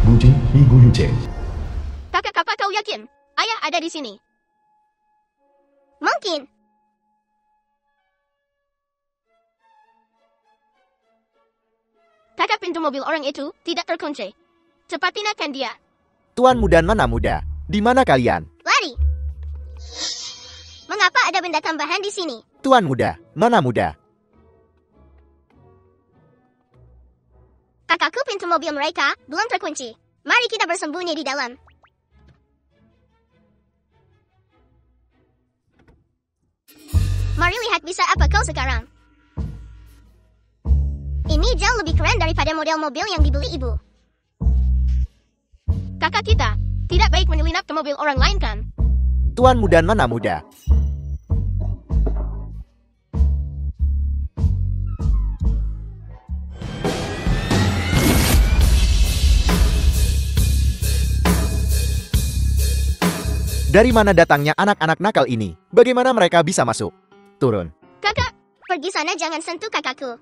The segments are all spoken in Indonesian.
Guji, Igu Yuce. Kakak, apa kau yakin ayah ada di sini? Mungkin. Kakak, pintu mobil orang itu tidak terkunci. Cepat pindahkan dia. Tuan muda dan Nona muda, di mana kalian? Lari. Mengapa ada benda tambahan di sini? Tuan muda, Nona muda. Kakakku, pintu mobil mereka belum terkunci. Mari kita bersembunyi di dalam. Mari lihat bisa apa kau sekarang. Ini jauh lebih keren daripada model mobil yang dibeli ibu. Kakak kita tidak baik menyelinap ke mobil orang lain, kan? Tuan muda dan Nona muda. Dari mana datangnya anak-anak nakal ini? Bagaimana mereka bisa masuk? Turun. Kakak, pergi sana, jangan sentuh kakakku.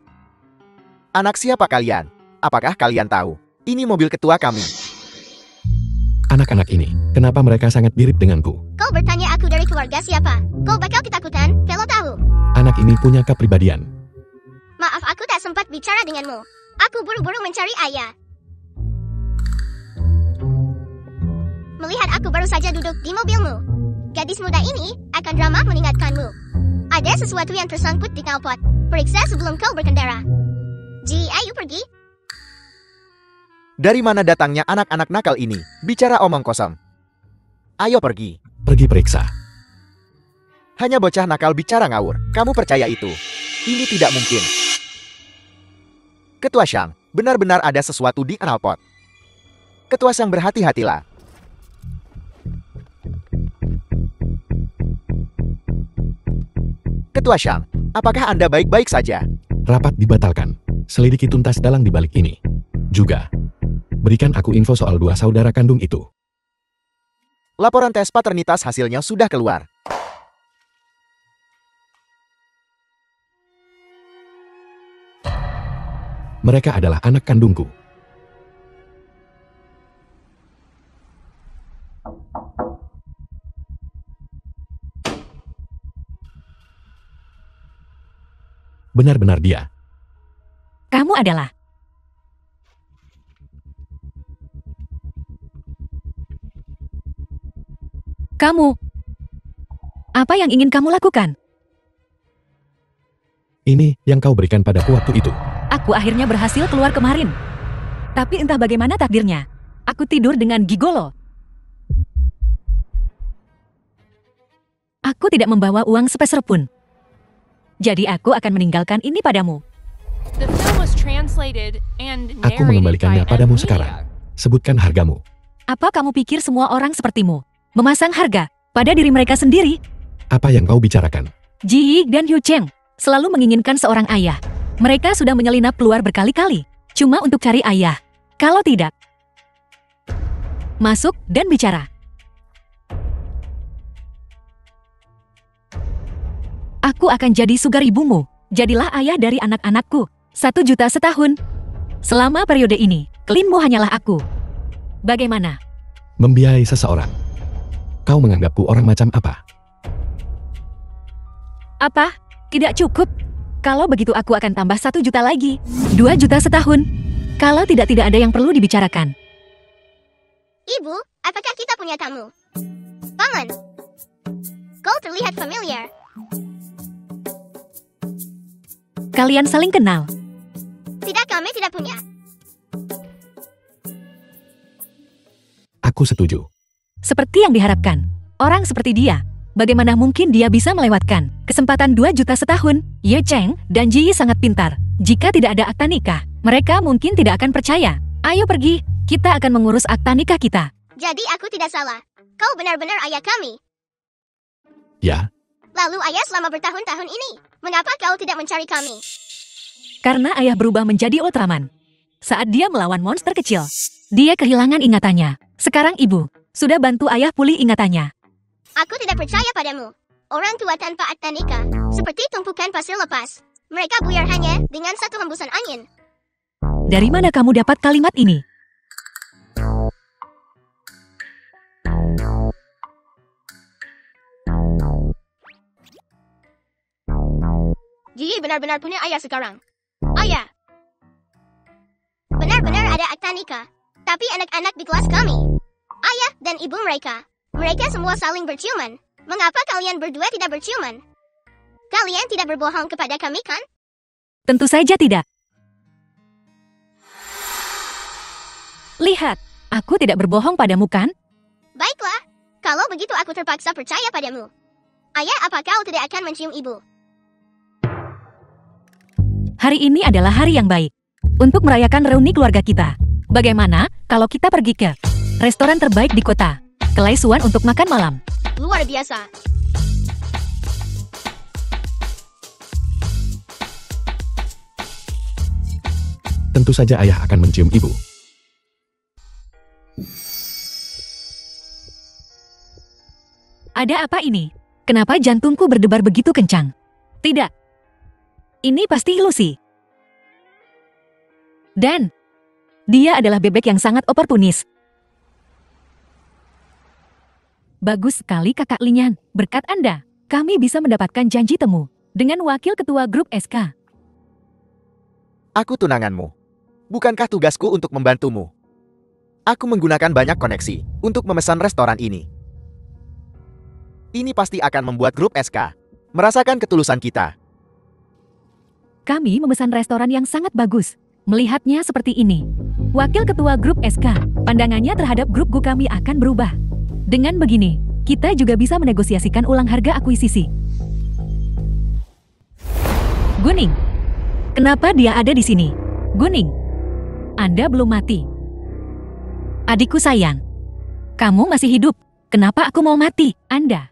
Anak siapa kalian? Apakah kalian tahu? Ini mobil ketua kami. Anak-anak ini, kenapa mereka sangat mirip denganku? Kau bertanya aku dari keluarga siapa? Kau bakal ketakutan kalau tahu. Anak ini punya kepribadian. Maaf, aku tak sempat bicara denganmu. Aku buru-buru mencari ayah. Melihat aku baru saja duduk di mobilmu. Gadis muda ini akan drama mengingatkanmu. Ada sesuatu yang tersangkut di knalpot. Periksa sebelum kau berkendara. Ji, ayo pergi. Dari mana datangnya anak-anak nakal ini? Bicara omong kosong. Ayo pergi. Pergi periksa. Hanya bocah nakal bicara ngawur. Kamu percaya itu? Ini tidak mungkin. Ketua Shang, benar-benar ada sesuatu di knalpot. Ketua Shang, berhati-hatilah. Ketua Shang, apakah Anda baik-baik saja? Rapat dibatalkan. Selidiki tuntas dalang di balik ini. Juga, berikan aku info soal dua saudara kandung itu. Laporan tes paternitas hasilnya sudah keluar. Mereka adalah anak kandungku. Benar-benar dia. Kamu adalah. Kamu. Apa yang ingin kamu lakukan? Ini yang kau berikan padaku waktu itu. Aku akhirnya berhasil keluar kemarin. Tapi entah bagaimana takdirnya. Aku tidur dengan gigolo. Aku tidak membawa uang sepeser pun. Jadi aku akan meninggalkan ini padamu. Aku mengembalikannya padamu sekarang. Sebutkan hargamu. Apa kamu pikir semua orang sepertimu memasang harga pada diri mereka sendiri? Apa yang kau bicarakan? Ji Yi dan Hu Cheng selalu menginginkan seorang ayah. Mereka sudah menyelinap keluar berkali-kali, cuma untuk cari ayah. Kalau tidak, masuk dan bicara. Aku akan jadi sugar ibumu. Jadilah ayah dari anak-anakku. 1 juta setahun. Selama periode ini, klinmu hanyalah aku. Bagaimana? Membiayai seseorang. Kau menganggapku orang macam apa? Apa? Tidak cukup. Kalau begitu aku akan tambah 1 juta lagi. 2 juta setahun. Kalau tidak ada yang perlu dibicarakan. Ibu, apakah kita punya tamu? Paman, kau terlihat familiar. Kalian saling kenal. Tidak, kami tidak punya. Aku setuju. Seperti yang diharapkan. Orang seperti dia, bagaimana mungkin dia bisa melewatkan kesempatan 2 juta setahun? Ye Cheng dan Ji Yi sangat pintar. Jika tidak ada akta nikah, mereka mungkin tidak akan percaya. Ayo pergi, kita akan mengurus akta nikah kita. Jadi aku tidak salah. Kau benar-benar ayah kami. Ya, Lalu ayah selama bertahun-tahun ini, mengapa kau tidak mencari kami? Karena ayah berubah menjadi Ultraman. Saat dia melawan monster kecil, dia kehilangan ingatannya. Sekarang ibu sudah bantu ayah pulih ingatannya. Aku tidak percaya padamu. Orang tua tanpa akta nikah, seperti tumpukan pasir lepas. Mereka buyar hanya dengan satu hembusan angin. Dari mana kamu dapat kalimat ini? Ji benar-benar punya ayah sekarang. Ayah. Benar-benar ada akta nikah. Tapi anak-anak di kelas kami. Ayah dan ibu mereka. Mereka semua saling berciuman. Mengapa kalian berdua tidak berciuman? Kalian tidak berbohong kepada kami kan? Tentu saja tidak. Lihat, aku tidak berbohong padamu kan? Baiklah. Kalau begitu aku terpaksa percaya padamu. Ayah, apa kau tidak akan mencium ibu? Hari ini adalah hari yang baik untuk merayakan reuni keluarga kita. Bagaimana kalau kita pergi ke restoran terbaik di kota, Kelaisuan, untuk makan malam? Luar biasa. Tentu saja ayah akan mencium ibu. Ada apa ini? Kenapa jantungku berdebar begitu kencang? Tidak. Ini pasti ilusi. Dan dia adalah bebek yang sangat oportunis. Bagus sekali Kakak Linyan. Berkat Anda, kami bisa mendapatkan janji temu dengan wakil ketua grup SK. Aku tunanganmu. Bukankah tugasku untuk membantumu? Aku menggunakan banyak koneksi untuk memesan restoran ini. Ini pasti akan membuat grup SK merasakan ketulusan kita. Kami memesan restoran yang sangat bagus. Melihatnya seperti ini, wakil ketua grup SK, pandangannya terhadap grup GU kami akan berubah. Dengan begini, kita juga bisa menegosiasikan ulang harga akuisisi. Guning, kenapa dia ada di sini? Guning, Anda belum mati. Adikku sayang, kamu masih hidup. Kenapa aku mau mati? Anda.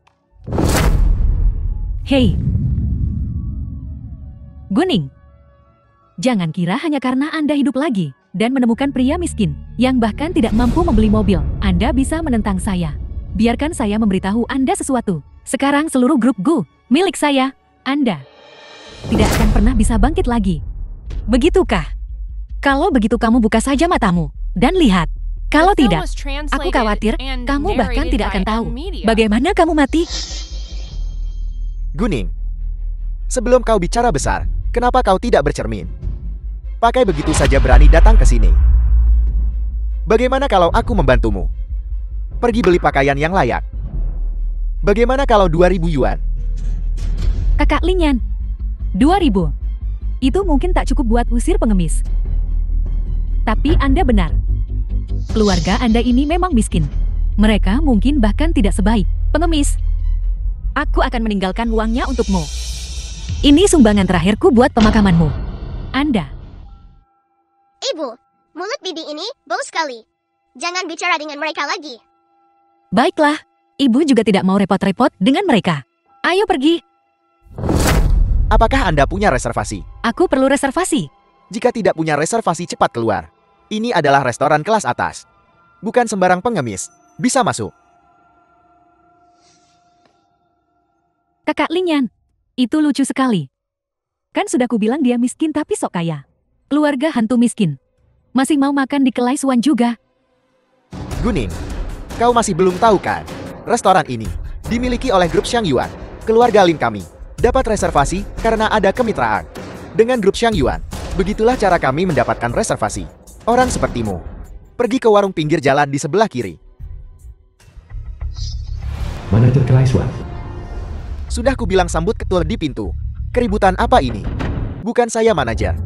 Hei, Guning. Jangan kira hanya karena Anda hidup lagi dan menemukan pria miskin yang bahkan tidak mampu membeli mobil, Anda bisa menentang saya. Biarkan saya memberitahu Anda sesuatu. Sekarang seluruh grup GU milik saya, Anda tidak akan pernah bisa bangkit lagi. Begitukah? Kalau begitu kamu buka saja matamu dan lihat. Kalau tidak, aku khawatir kamu bahkan tidak akan tahu bagaimana kamu mati. Guning, sebelum kau bicara besar, kenapa kau tidak bercermin? Pakai begitu saja berani datang ke sini. Bagaimana kalau aku membantumu? Pergi beli pakaian yang layak. Bagaimana kalau 2.000 yuan? Kakak Linyan, 2.000. Itu mungkin tak cukup buat usir pengemis. Tapi Anda benar. Keluarga Anda ini memang miskin. Mereka mungkin bahkan tidak sebaik pengemis. Aku akan meninggalkan uangnya untukmu. Ini sumbangan terakhirku buat pemakamanmu. Anda. Ibu, mulut bibi ini bau sekali. Jangan bicara dengan mereka lagi. Baiklah, ibu juga tidak mau repot-repot dengan mereka. Ayo pergi. Apakah Anda punya reservasi? Aku perlu reservasi. Jika tidak punya reservasi, cepat keluar. Ini adalah restoran kelas atas. Bukan sembarang pengemis bisa masuk. Kakak Linyan, itu lucu sekali. Kan sudah kubilang dia miskin tapi sok kaya. Keluarga hantu miskin. Masih mau makan di Kelaisuan juga. Guning, kau masih belum tahu kan? Restoran ini dimiliki oleh grup Xiang Yuan. Keluarga Lin kami dapat reservasi karena ada kemitraan dengan grup Xiang Yuan. Begitulah cara kami mendapatkan reservasi. Orang sepertimu, pergi ke warung pinggir jalan di sebelah kiri. Manajer Kelaisuan. Sudah kubilang sambut ketua di pintu. Keributan apa ini? Bukan saya manajer.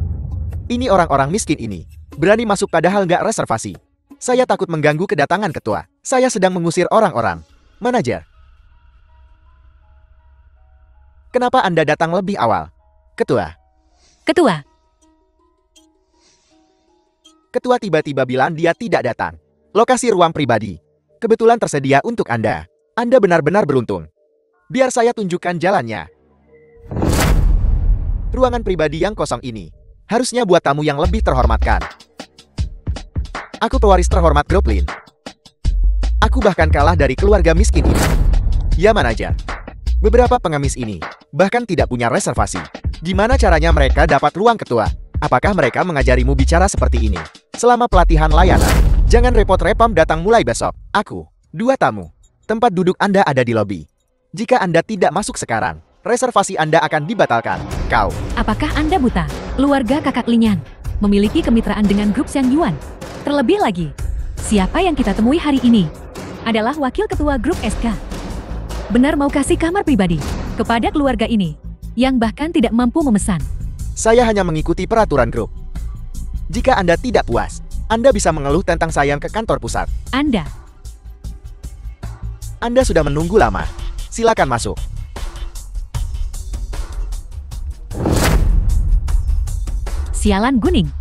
Ini orang-orang miskin ini berani masuk padahal nggak reservasi. Saya takut mengganggu kedatangan ketua. Saya sedang mengusir orang-orang. Manajer. Kenapa Anda datang lebih awal? Ketua. Ketua. Ketua tiba-tiba bilang dia tidak datang. Lokasi ruang pribadi kebetulan tersedia untuk Anda. Anda benar-benar beruntung. Biar saya tunjukkan jalannya. Ruangan pribadi yang kosong ini harusnya buat tamu yang lebih terhormatkan. Aku pewaris terhormat grup Lin. Aku bahkan kalah dari keluarga miskin ini. Ya manajer. Beberapa pengemis ini bahkan tidak punya reservasi. Gimana caranya mereka dapat ruang ketua? Apakah mereka mengajarimu bicara seperti ini? Selama pelatihan layanan, jangan repot-repot datang mulai besok. Aku, 2 tamu. Tempat duduk Anda ada di lobi. Jika Anda tidak masuk sekarang, reservasi Anda akan dibatalkan. Kau, Apakah Anda buta? Keluarga kakak Linyan memiliki kemitraan dengan grup Xiang Yuan. Terlebih lagi, siapa yang kita temui hari ini adalah wakil ketua grup SK. Benar mau kasih kamar pribadi kepada keluarga ini yang bahkan tidak mampu memesan. saya hanya mengikuti peraturan grup. Jika Anda tidak puas, Anda bisa mengeluh tentang saya ke kantor pusat. Anda, Anda sudah menunggu lama. Silakan masuk. sialan Guning.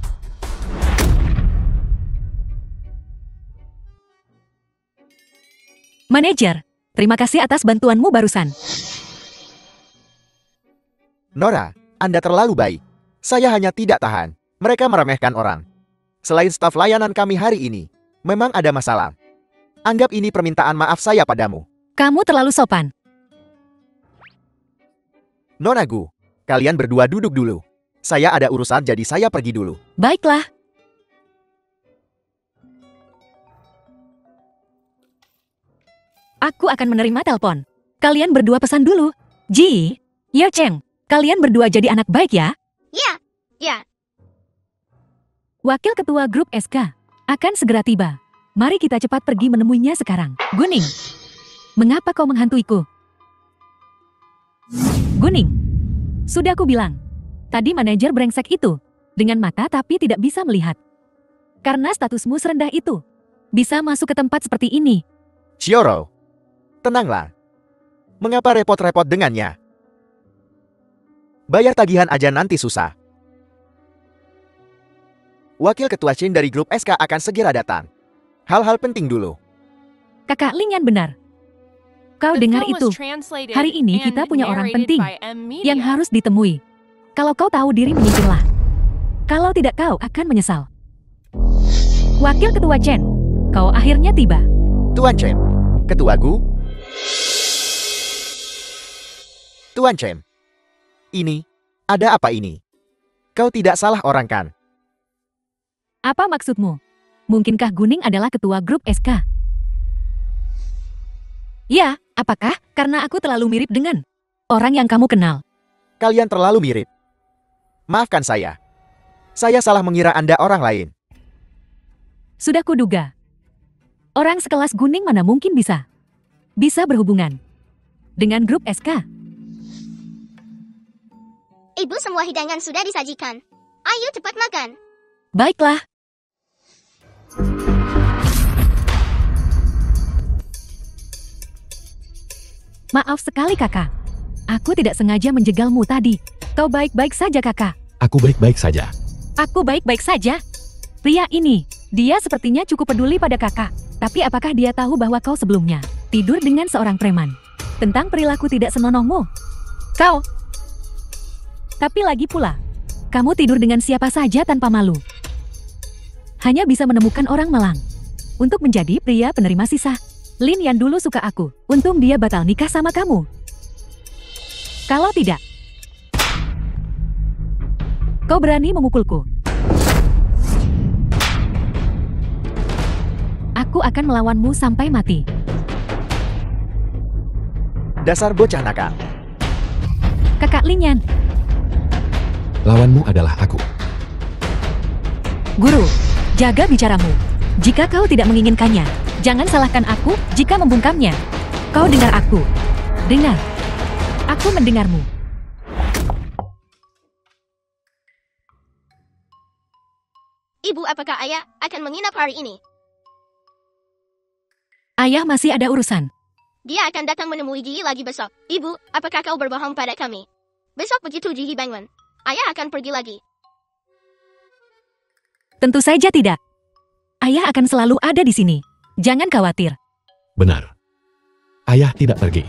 Manajer, terima kasih atas bantuanmu barusan. Nora, Anda terlalu baik. Saya hanya tidak tahan. Mereka meremehkan orang. Selain staf layanan kami hari ini, memang ada masalah. Anggap ini permintaan maaf saya padamu. Kamu terlalu sopan. Nona Gu, kalian berdua duduk dulu. Saya ada urusan jadi saya pergi dulu. Baiklah. Aku akan menerima telepon. Kalian berdua pesan dulu. Ji, Ye Cheng, kalian berdua jadi anak baik ya. Ya, Wakil ketua grup SK akan segera tiba. Mari kita cepat pergi menemuinya sekarang. Guning, mengapa kau menghantuiku? Guning, sudah aku bilang. Tadi manajer brengsek itu dengan mata tapi tidak bisa melihat. Karena statusmu serendah itu, bisa masuk ke tempat seperti ini. Chioro, tenanglah. Mengapa repot-repot dengannya? Bayar tagihan aja nanti susah. Wakil ketua Chen dari grup SK akan segera datang. Hal-hal penting dulu. Kakak Linyan benar. Kau dengar itu? Hari ini kita punya orang penting yang harus ditemui. Kalau kau tahu diri menyingkirlah. Kalau tidak kau akan menyesal. Wakil ketua Chen, kau akhirnya tiba. Tuan Chen, ketua Gu. Tuan Chen, ini, ada apa ini? Kau tidak salah orang kan? Apa maksudmu? Mungkinkah Guning adalah ketua grup SK? Ya, apakah karena aku terlalu mirip dengan orang yang kamu kenal? Kalian terlalu mirip. Maafkan saya. Saya salah mengira Anda orang lain. Sudah kuduga. Orang sekelas Guning mana mungkin bisa berhubungan dengan grup SK. Ibu, semua hidangan sudah disajikan. Ayo cepat makan. Baiklah. Maaf sekali kakak. Aku tidak sengaja menjegalmu tadi. Kau baik-baik saja kakak. Aku baik-baik saja. Aku baik-baik saja. Pria ini, dia sepertinya cukup peduli pada kakak. Tapi apakah dia tahu bahwa kau sebelumnya tidur dengan seorang preman? Tentang perilaku tidak senonohmu. Kau. Tapi lagi pula, kamu tidur dengan siapa saja tanpa malu. Hanya bisa menemukan orang malang untuk menjadi pria penerima sisa. Lin yang dulu suka aku, untung dia batal nikah sama kamu. Kalau tidak, kau berani memukulku. Aku akan melawanmu sampai mati. Dasar bocah nakal. Kakak Linyan, Lawanmu adalah aku. guru, jaga bicaramu. Jika kau tidak menginginkannya, jangan salahkan aku jika membungkamnya. Kau dengar aku. Dengar. Aku mendengarmu. Ibu, apakah ayah akan menginap hari ini? Ayah masih ada urusan. Dia akan datang menemui Ji lagi besok. Ibu, apakah kau berbohong pada kami? Besok begitu Ji bangun, ayah akan pergi lagi. Tentu saja tidak. Ayah akan selalu ada di sini. Jangan khawatir. Benar. Ayah tidak pergi.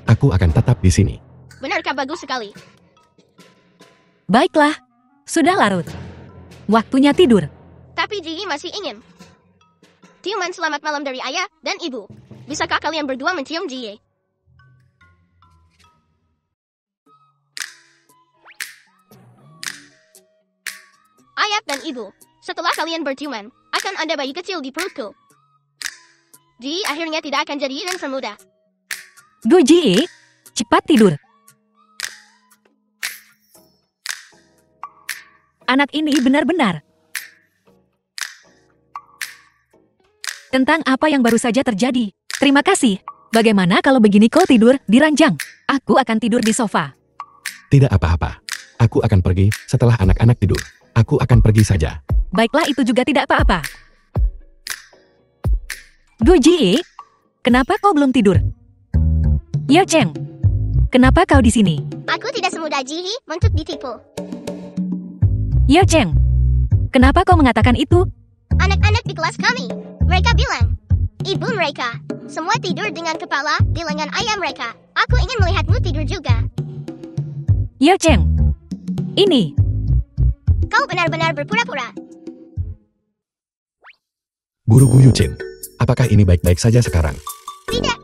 Aku akan tetap di sini. Benarkah? Bagus sekali. Baiklah. Sudah larut. Waktunya tidur. Tapi Ji masih ingin ciuman selamat malam dari ayah dan ibu. Bisakah kalian berdua mencium Ji? Ayah dan ibu, setelah kalian berciuman, akan ada bayi kecil di perutku. Ji akhirnya tidak akan jadi infant muda. Gu Ji, cepat tidur. Anak ini benar-benar. Tentang apa yang baru saja terjadi. Terima kasih. Bagaimana kalau begini kau tidur di ranjang? Aku akan tidur di sofa. Tidak apa-apa. Aku akan pergi setelah anak-anak tidur. Aku akan pergi saja. Baiklah, itu juga tidak apa-apa. Gu Ji, kenapa kau belum tidur? Yo Cheng, kenapa kau di sini? Aku tidak semudah Ji untuk ditipu. Yo Cheng, kenapa kau mengatakan itu? Anak-anak di kelas kami, mereka bilang, ibu mereka, semua tidur dengan kepala di lengan ayah mereka. Aku ingin melihatmu tidur juga. Yo Cheng, ini. Kau benar-benar berpura-pura. Guru Gu Yuchin, apakah ini baik-baik saja sekarang? Tidak,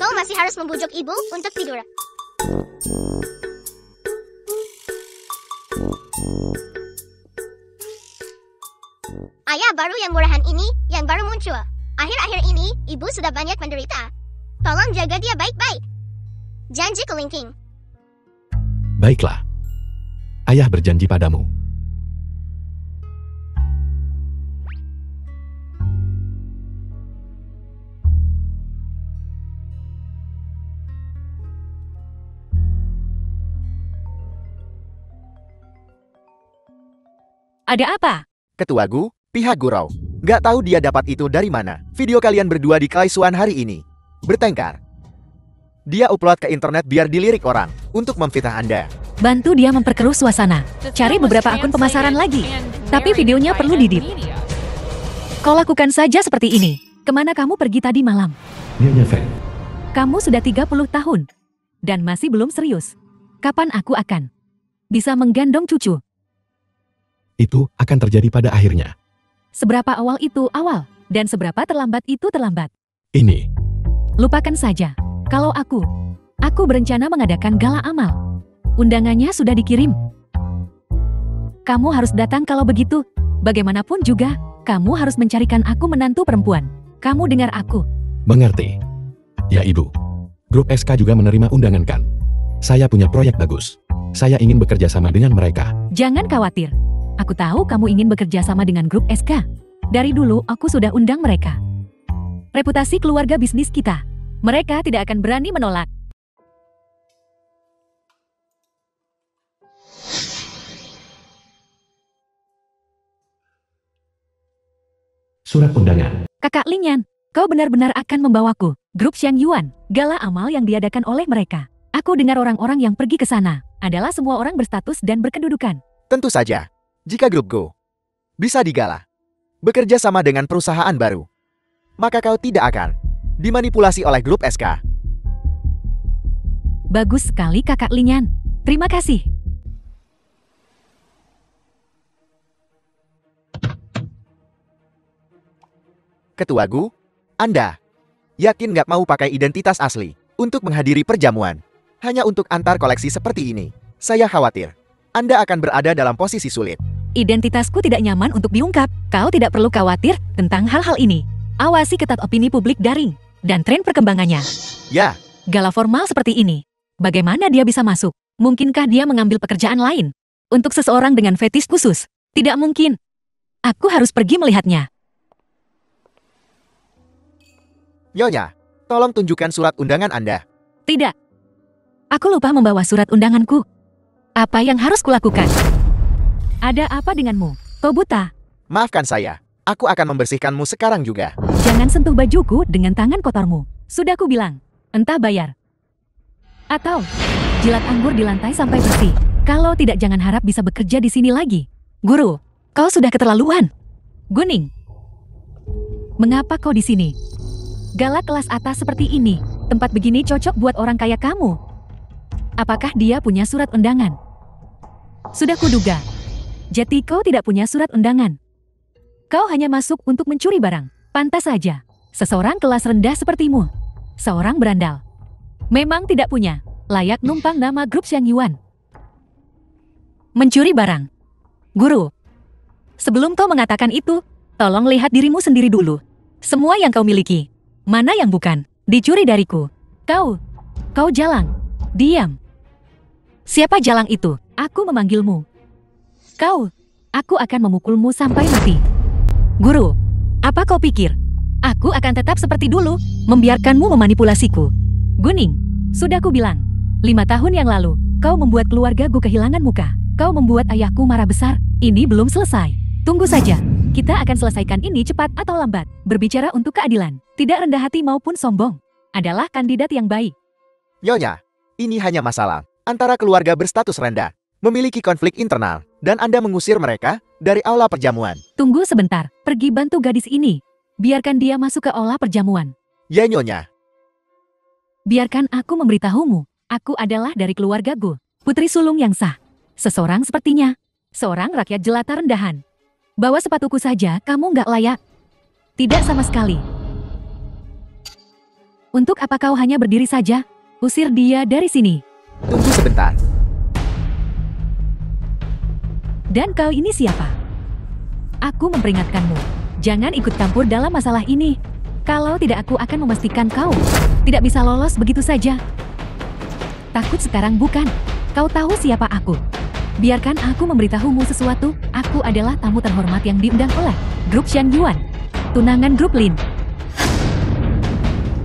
kau masih harus membujuk ibu untuk tidur. Ayah baru yang murahan ini yang baru muncul. Akhir-akhir ini, ibu sudah banyak menderita. Tolong jaga dia baik-baik. Janji kelingking. Baiklah. Ayah berjanji padamu. Ada apa? Ketua Gu, pihak gurau. Nggak tahu dia dapat itu dari mana. Video kalian berdua di Klaisuan hari ini. Bertengkar. Dia upload ke internet biar dilirik orang. Untuk memfitnah Anda. Bantu dia memperkeruh suasana. Cari beberapa akun pemasaran lagi. Tapi videonya perlu didit. Kau lakukan saja seperti ini. Kemana kamu pergi tadi malam? Nyonya Feng, Kamu sudah 30 tahun. Dan masih belum serius. Kapan aku akan bisa menggendong cucu? itu akan terjadi pada akhirnya. Seberapa awal itu awal, dan seberapa terlambat itu terlambat. Ini, Lupakan saja. Kalau aku berencana mengadakan gala amal. Undangannya sudah dikirim. Kamu harus datang kalau begitu. Bagaimanapun juga, kamu harus mencarikan aku menantu perempuan. Kamu dengar aku? mengerti. Ya Ibu. Grup SK juga menerima undangan kan? Saya punya proyek bagus. Saya ingin bekerja sama dengan mereka. Jangan khawatir. Aku tahu kamu ingin bekerja sama dengan grup SK. Dari dulu aku sudah undang mereka. Reputasi keluarga bisnis kita. Mereka tidak akan berani menolak. Surat undangan. Kakak Linyan, kau benar-benar akan membawaku. Grup Xiang Yuan, gala amal yang diadakan oleh mereka. Aku dengar orang-orang yang pergi ke sana adalah semua orang berstatus dan berkedudukan. Tentu saja. Jika grup Go bisa digala, bekerja sama dengan perusahaan baru, maka kau tidak akan dimanipulasi oleh grup SK. Bagus sekali Kakak Linyan. Terima kasih. Ketua Gu, Anda yakin nggak mau pakai identitas asli untuk menghadiri perjamuan? Hanya untuk antar koleksi seperti ini. Saya khawatir Anda akan berada dalam posisi sulit. Identitasku tidak nyaman untuk diungkap. Kau tidak perlu khawatir tentang hal-hal ini. Awasi ketat opini publik daring dan tren perkembangannya. Ya, Gala formal seperti ini. Bagaimana dia bisa masuk? Mungkinkah dia mengambil pekerjaan lain? Untuk seseorang dengan fetis khusus? Tidak mungkin. Aku harus pergi melihatnya. Nyonya, tolong tunjukkan surat undangan Anda. Tidak. Aku lupa membawa surat undanganku. Apa yang harus kulakukan? Ada apa denganmu? Kau buta? Maafkan saya, aku akan membersihkanmu sekarang juga. Jangan sentuh bajuku dengan tangan kotormu. Sudah ku bilang. Entah bayar. Atau jilat anggur di lantai sampai bersih. Kalau tidak, jangan harap bisa bekerja di sini lagi. Guru, kau sudah keterlaluan. Guning, mengapa kau di sini? Gala kelas atas seperti ini, tempat begini cocok buat orang kaya kamu. Apakah dia punya surat undangan? Sudah kuduga. Jadi kau tidak punya surat undangan. Kau hanya masuk untuk mencuri barang. Pantas saja. Seseorang kelas rendah sepertimu. Seorang berandal. Memang tidak punya. Layak numpang nama grup Xiang Yuan. Mencuri barang. Guru, sebelum kau mengatakan itu, tolong lihat dirimu sendiri dulu. Semua yang kau miliki, mana yang bukan, dicuri dariku. Kau jalang. Diam. Siapa jalang itu? Aku memanggilmu. Aku akan memukulmu sampai mati. Guru, apa kau pikir? Aku akan tetap seperti dulu, membiarkanmu memanipulasiku. Guning, sudah ku bilang. 5 tahun yang lalu, kau membuat keluargaku kehilangan muka. Kau membuat ayahku marah besar. Ini belum selesai. Tunggu saja. Kita akan selesaikan ini cepat atau lambat. Berbicara untuk keadilan, tidak rendah hati maupun sombong, adalah kandidat yang baik. Nyonya, ini hanya masalah antara keluarga berstatus rendah, memiliki konflik internal, dan Anda mengusir mereka dari aula perjamuan. Tunggu sebentar, pergi bantu gadis ini. Biarkan dia masuk ke aula perjamuan. Ya, Nyonya. Biarkan aku memberitahumu. Aku adalah dari keluarga Gu, putri sulung yang sah. Seseorang sepertinya, seorang rakyat jelata rendahan. Bawa sepatuku saja, kamu nggak layak. Tidak sama sekali. Untuk apa kau hanya berdiri saja? Usir dia dari sini. Tunggu sebentar. Dan kau ini siapa? Aku memperingatkanmu. Jangan ikut campur dalam masalah ini. Kalau tidak, aku akan memastikan kau tidak bisa lolos begitu saja. Takut sekarang bukan? Kau tahu siapa aku? Biarkan aku memberitahumu sesuatu. Aku adalah tamu terhormat yang diundang oleh Grup Shan Yuan, tunangan Grup Lin.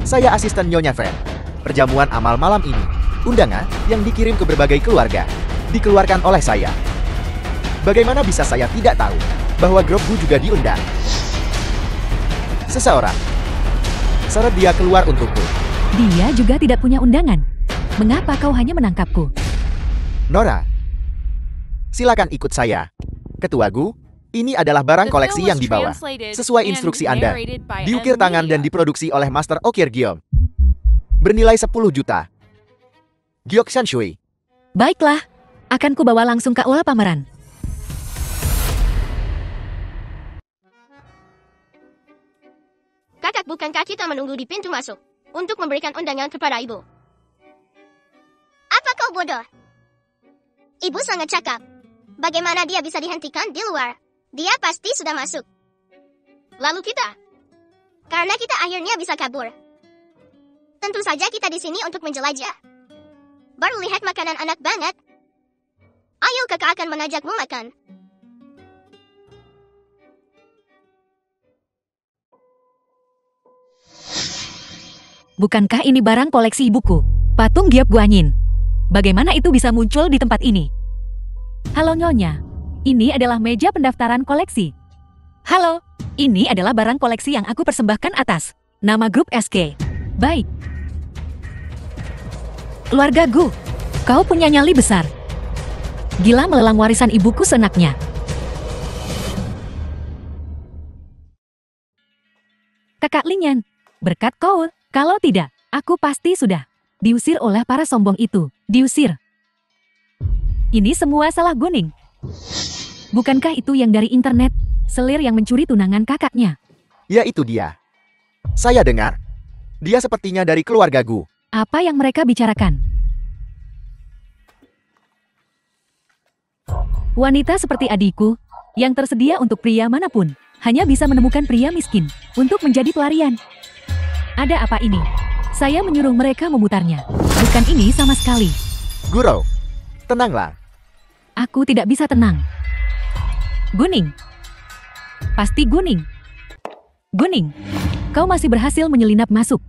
Saya asisten Nyonya Fan. Perjamuan amal malam ini, undangan yang dikirim ke berbagai keluarga, dikeluarkan oleh saya. Bagaimana bisa saya tidak tahu bahwa Grup Gu juga diundang? Seseorang seret dia keluar untukku. Dia juga tidak punya undangan. Mengapa kau hanya menangkapku? Nora, silakan ikut saya. Ketua Gu, ini adalah barang koleksi yang dibawa. Sesuai instruksi Anda, diukir tangan dan diproduksi oleh Master Okir Giom. Bernilai 10 juta. Giok Shanshui. Baiklah, akan kubawa langsung ke aula pameran. Kakak, bukankah kita menunggu di pintu masuk untuk memberikan undangan kepada ibu? Apa kau bodoh? Ibu sangat cakap. Bagaimana dia bisa dihentikan di luar? Dia pasti sudah masuk. Lalu kita? Karena kita akhirnya bisa kabur. Tentu saja kita di sini untuk menjelajah. Baru lihat makanan anak banget. Ayo, kakak akan mengajakmu makan. Bukankah ini barang koleksi ibuku? Patung Giok Guanyin. Bagaimana itu bisa muncul di tempat ini? Halo Nyonya, ini adalah meja pendaftaran koleksi. Halo, ini adalah barang koleksi yang aku persembahkan atas nama Grup SK. Baik. Keluarga Gu, kau punya nyali besar. Gila melelang warisan ibuku seenaknya. Kakak Linyan, berkat kau. Kalau tidak, aku pasti sudah diusir oleh para sombong itu. Diusir. Ini semua salah Guning. Bukankah itu yang dari internet? Selir yang mencuri tunangan kakaknya. Ya, itu dia. Saya dengar. Dia sepertinya dari keluarga Gu. Apa yang mereka bicarakan? Wanita seperti adikku, yang tersedia untuk pria manapun, hanya bisa menemukan pria miskin untuk menjadi pelarian. Ada apa ini? Saya menyuruh mereka memutarnya. Bukan ini sama sekali. Guru, tenanglah. Aku tidak bisa tenang. Guning. Pasti Guning. Guning, kau masih berhasil menyelinap masuk.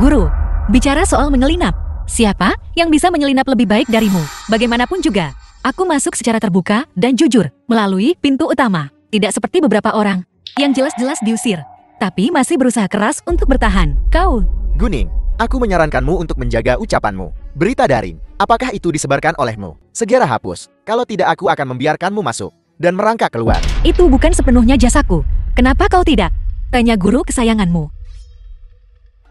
Guru, bicara soal menyelinap. Siapa yang bisa menyelinap lebih baik darimu? Bagaimanapun juga, aku masuk secara terbuka dan jujur melalui pintu utama. Tidak seperti beberapa orang yang jelas-jelas diusir, tapi masih berusaha keras untuk bertahan. Kau, Guning, aku menyarankanmu untuk menjaga ucapanmu. Berita daring, apakah itu disebarkan olehmu? Segera hapus, kalau tidak aku akan membiarkanmu masuk dan merangkak keluar. itu bukan sepenuhnya jasaku. Kenapa kau tidak? Tanya guru kesayanganmu.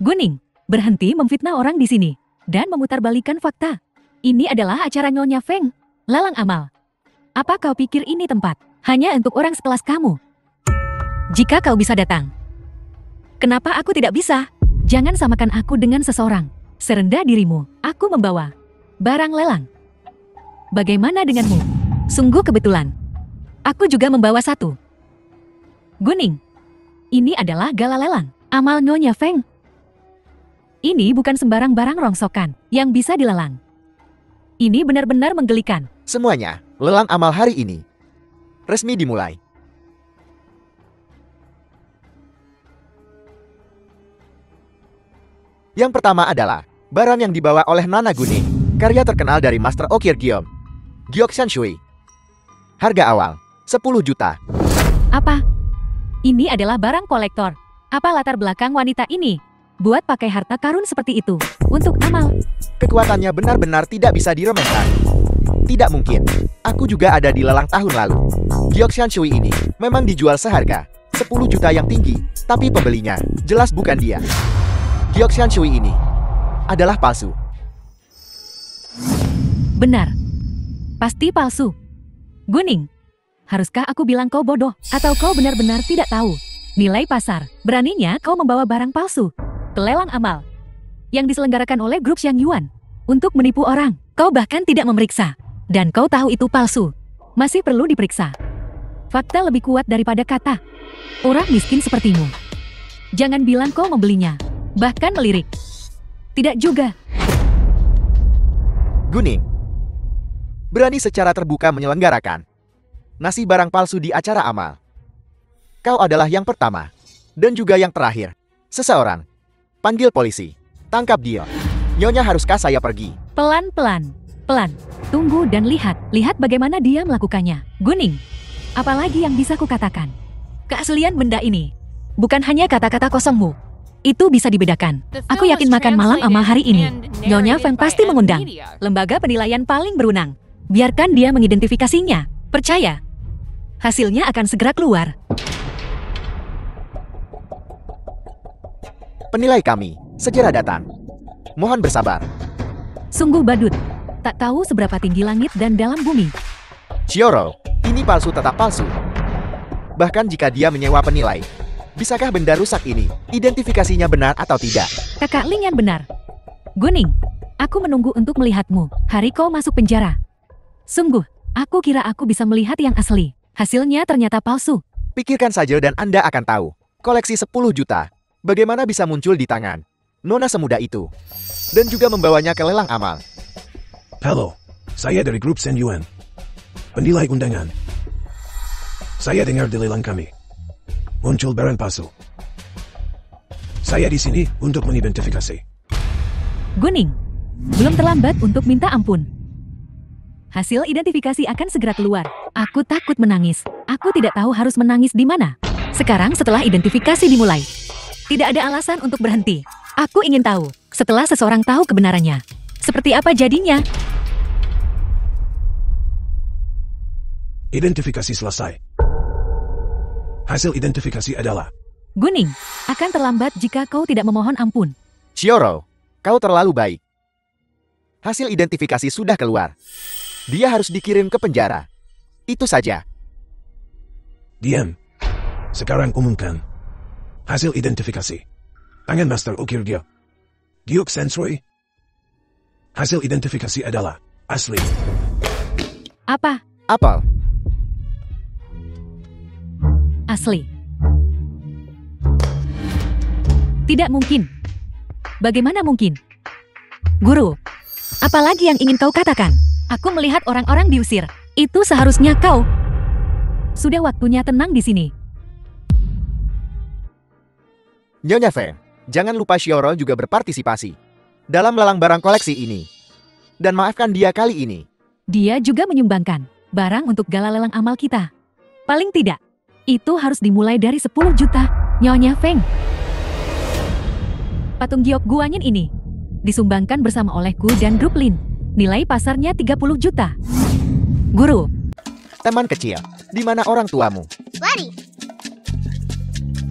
Guning, berhenti memfitnah orang di sini dan memutarbalikkan fakta. Ini adalah acara Nyonya Feng, Lalang Amal. Apa kau pikir ini tempat hanya untuk orang sekelas kamu? Jika kau bisa datang, kenapa aku tidak bisa? Jangan samakan aku dengan seseorang. Serendah dirimu, aku membawa barang lelang. Bagaimana denganmu? Sungguh kebetulan. Aku juga membawa satu. Guning, ini adalah gala lelang amal Nyonya Feng. Ini bukan sembarang barang rongsokan yang bisa dilelang. Ini benar-benar menggelikan. Semuanya, lelang amal hari ini. resmi dimulai. Yang pertama adalah barang yang dibawa oleh Nana Guning, karya terkenal dari Master Okir Gyom, Gyeoksan Shui. Harga awal 10 juta. Apa? Ini adalah barang kolektor. Apa latar belakang wanita ini buat pakai harta karun seperti itu untuk amal? Kekuatannya benar-benar tidak bisa diremehkan. Tidak mungkin. Aku juga ada di lelang tahun lalu. Gyeoksan Shui ini memang dijual seharga 10 juta yang tinggi, tapi pembelinya jelas bukan dia. Gyeoksan Shui ini adalah palsu. Benar. Pasti palsu. Guning, haruskah aku bilang kau bodoh atau kau benar-benar tidak tahu nilai pasar? Beraninya kau membawa barang palsu ke lelang amal yang diselenggarakan oleh grup Xiang Yuan untuk menipu orang. Kau bahkan tidak memeriksa dan kau tahu itu palsu. Masih perlu diperiksa. Fakta lebih kuat daripada kata. Orang miskin sepertimu. Jangan bilang kau membelinya, bahkan melirik. Tidak juga. Guning berani secara terbuka menyelenggarakan nasi barang palsu di acara amal. Kau adalah yang pertama dan juga yang terakhir. Seseorang panggil polisi, tangkap dia. Nyonya, haruskah saya pergi? Pelan-pelan, pelan. Tunggu dan lihat bagaimana dia melakukannya. Guning, apalagi yang bisa kukatakan? Keaslian benda ini bukan hanya kata-kata kosongmu. Itu bisa dibedakan. Aku yakin makan malam amal hari ini, Nyonya Feng pasti mengundang lembaga penilaian paling berwenang. Biarkan dia mengidentifikasinya. Percaya, hasilnya akan segera keluar. Penilai kami segera datang. Mohon bersabar. Sungguh badut. Tak tahu seberapa tinggi langit dan dalam bumi. Chioro, ini palsu tetap palsu. Bahkan jika dia menyewa penilai, bisakah benda rusak ini identifikasinya benar atau tidak? Kakak Ling yang benar. Guning, aku menunggu untuk melihatmu hari kau masuk penjara. Sungguh, aku kira aku bisa melihat yang asli. Hasilnya ternyata palsu. Pikirkan saja dan Anda akan tahu. Koleksi 10 juta. Bagaimana bisa muncul di tangan nona semuda itu? Dan juga membawanya ke lelang amal. Halo, saya dari grup Xiang Yuan. Penilai undangan. Saya dengar di lelang kami muncul barang palsu. Saya di sini untuk mengidentifikasi. Guning, belum terlambat untuk minta ampun. Hasil identifikasi akan segera keluar. Aku takut menangis. Aku tidak tahu harus menangis di mana. Sekarang setelah identifikasi dimulai, tidak ada alasan untuk berhenti. Aku ingin tahu, setelah seseorang tahu kebenarannya, seperti apa jadinya? Identifikasi selesai. Hasil identifikasi adalah Guning, akan terlambat jika kau tidak memohon ampun. Chioro, kau terlalu baik. Hasil identifikasi sudah keluar. Dia harus dikirim ke penjara. Itu saja. diam. Sekarang umumkan hasil identifikasi. Tangan Master Okir Gyeoksan Shui. Hasil identifikasi adalah asli. Apa? Apel. Asli. Tidak mungkin. Bagaimana mungkin? Guru, apalagi yang ingin kau katakan? Aku melihat orang-orang diusir. Itu seharusnya kau. Sudah waktunya tenang di sini. Nyonya Feng, jangan lupa Chioro juga berpartisipasi dalam lelang barang koleksi ini. Dan maafkan dia kali ini. Dia juga menyumbangkan barang untuk gala lelang amal kita. Paling tidak, itu harus dimulai dari 10 juta, Nyonya Feng. Patung giok guanyin ini disumbangkan bersama olehku dan grup Lin. Nilai pasarnya 30 juta. Guru, Teman kecil, di mana orang tuamu? Lari.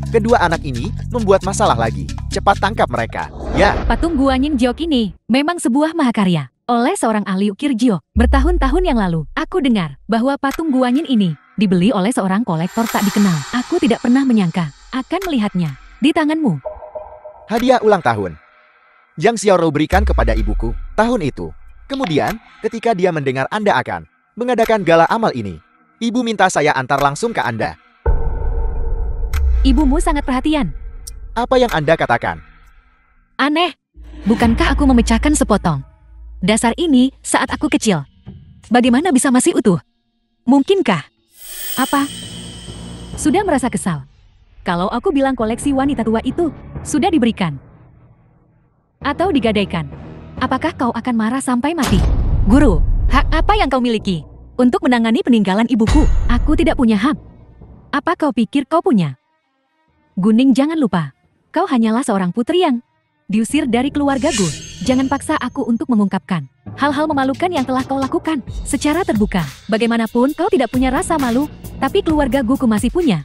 Kedua anak ini membuat masalah lagi. Cepat tangkap mereka. Ya, patung guanyin giok ini memang sebuah mahakarya oleh seorang ahli ukir giok. Bertahun-tahun yang lalu, aku dengar bahwa patung guanyin ini dibeli oleh seorang kolektor tak dikenal. Aku tidak pernah menyangka akan melihatnya di tanganmu. hadiah ulang tahun yang Chioro berikan kepada ibuku tahun itu. Kemudian, ketika dia mendengar Anda akan mengadakan gala amal ini, ibu minta saya antar langsung ke Anda. Ibumu sangat perhatian. Apa yang Anda katakan? Aneh, bukankah aku memecahkan sepotong dasar ini saat aku kecil? Bagaimana bisa masih utuh? Mungkinkah Apa? Sudah merasa kesal? Kalau aku bilang koleksi wanita tua itu sudah diberikan atau digadaikan, apakah kau akan marah sampai mati? Guru, hak apa yang kau miliki untuk menangani peninggalan ibuku? Aku tidak punya hak. Apa kau pikir kau punya? Guning, jangan lupa, kau hanyalah seorang putri yang diusir dari keluarga Gu. Jangan paksa aku untuk mengungkapkan hal-hal memalukan yang telah kau lakukan secara terbuka. Bagaimanapun kau tidak punya rasa malu, tapi keluarga Guku masih punya.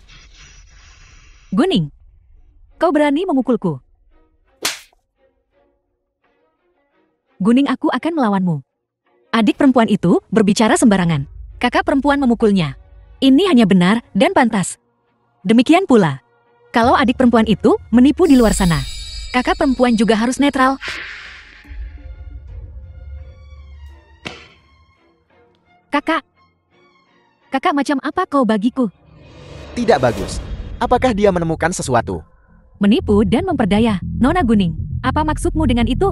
Guning, kau berani memukulku? Guning, aku akan melawanmu. Adik perempuan itu berbicara sembarangan. Kakak perempuan memukulnya. Ini hanya benar dan pantas. Demikian pula, kalau adik perempuan itu menipu di luar sana, kakak perempuan juga harus netral. Kakak macam apa kau bagiku? Tidak bagus. Apakah dia menemukan sesuatu? Menipu dan memperdaya. Nona Guning, apa maksudmu dengan itu?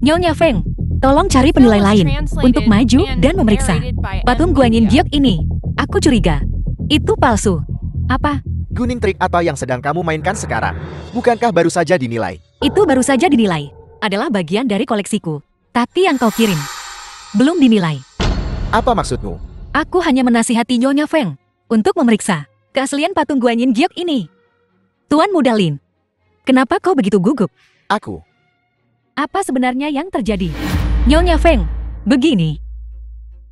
Nyonya Feng, tolong cari penilai lain untuk maju dan memeriksa patung Guanyin Giok ini. Aku curiga, itu palsu. Apa? Guning trik apa yang sedang kamu mainkan sekarang? Bukankah baru saja dinilai? Itu baru saja dinilai. Adalah bagian dari koleksiku. Tapi yang kau kirim belum dinilai. Apa maksudmu? Aku hanya menasihati Nyonya Feng untuk memeriksa keaslian patung Guanyin Giok ini. Tuan Muda Lin, kenapa kau begitu gugup? Aku. Apa sebenarnya yang terjadi? Nyonya Feng, begini.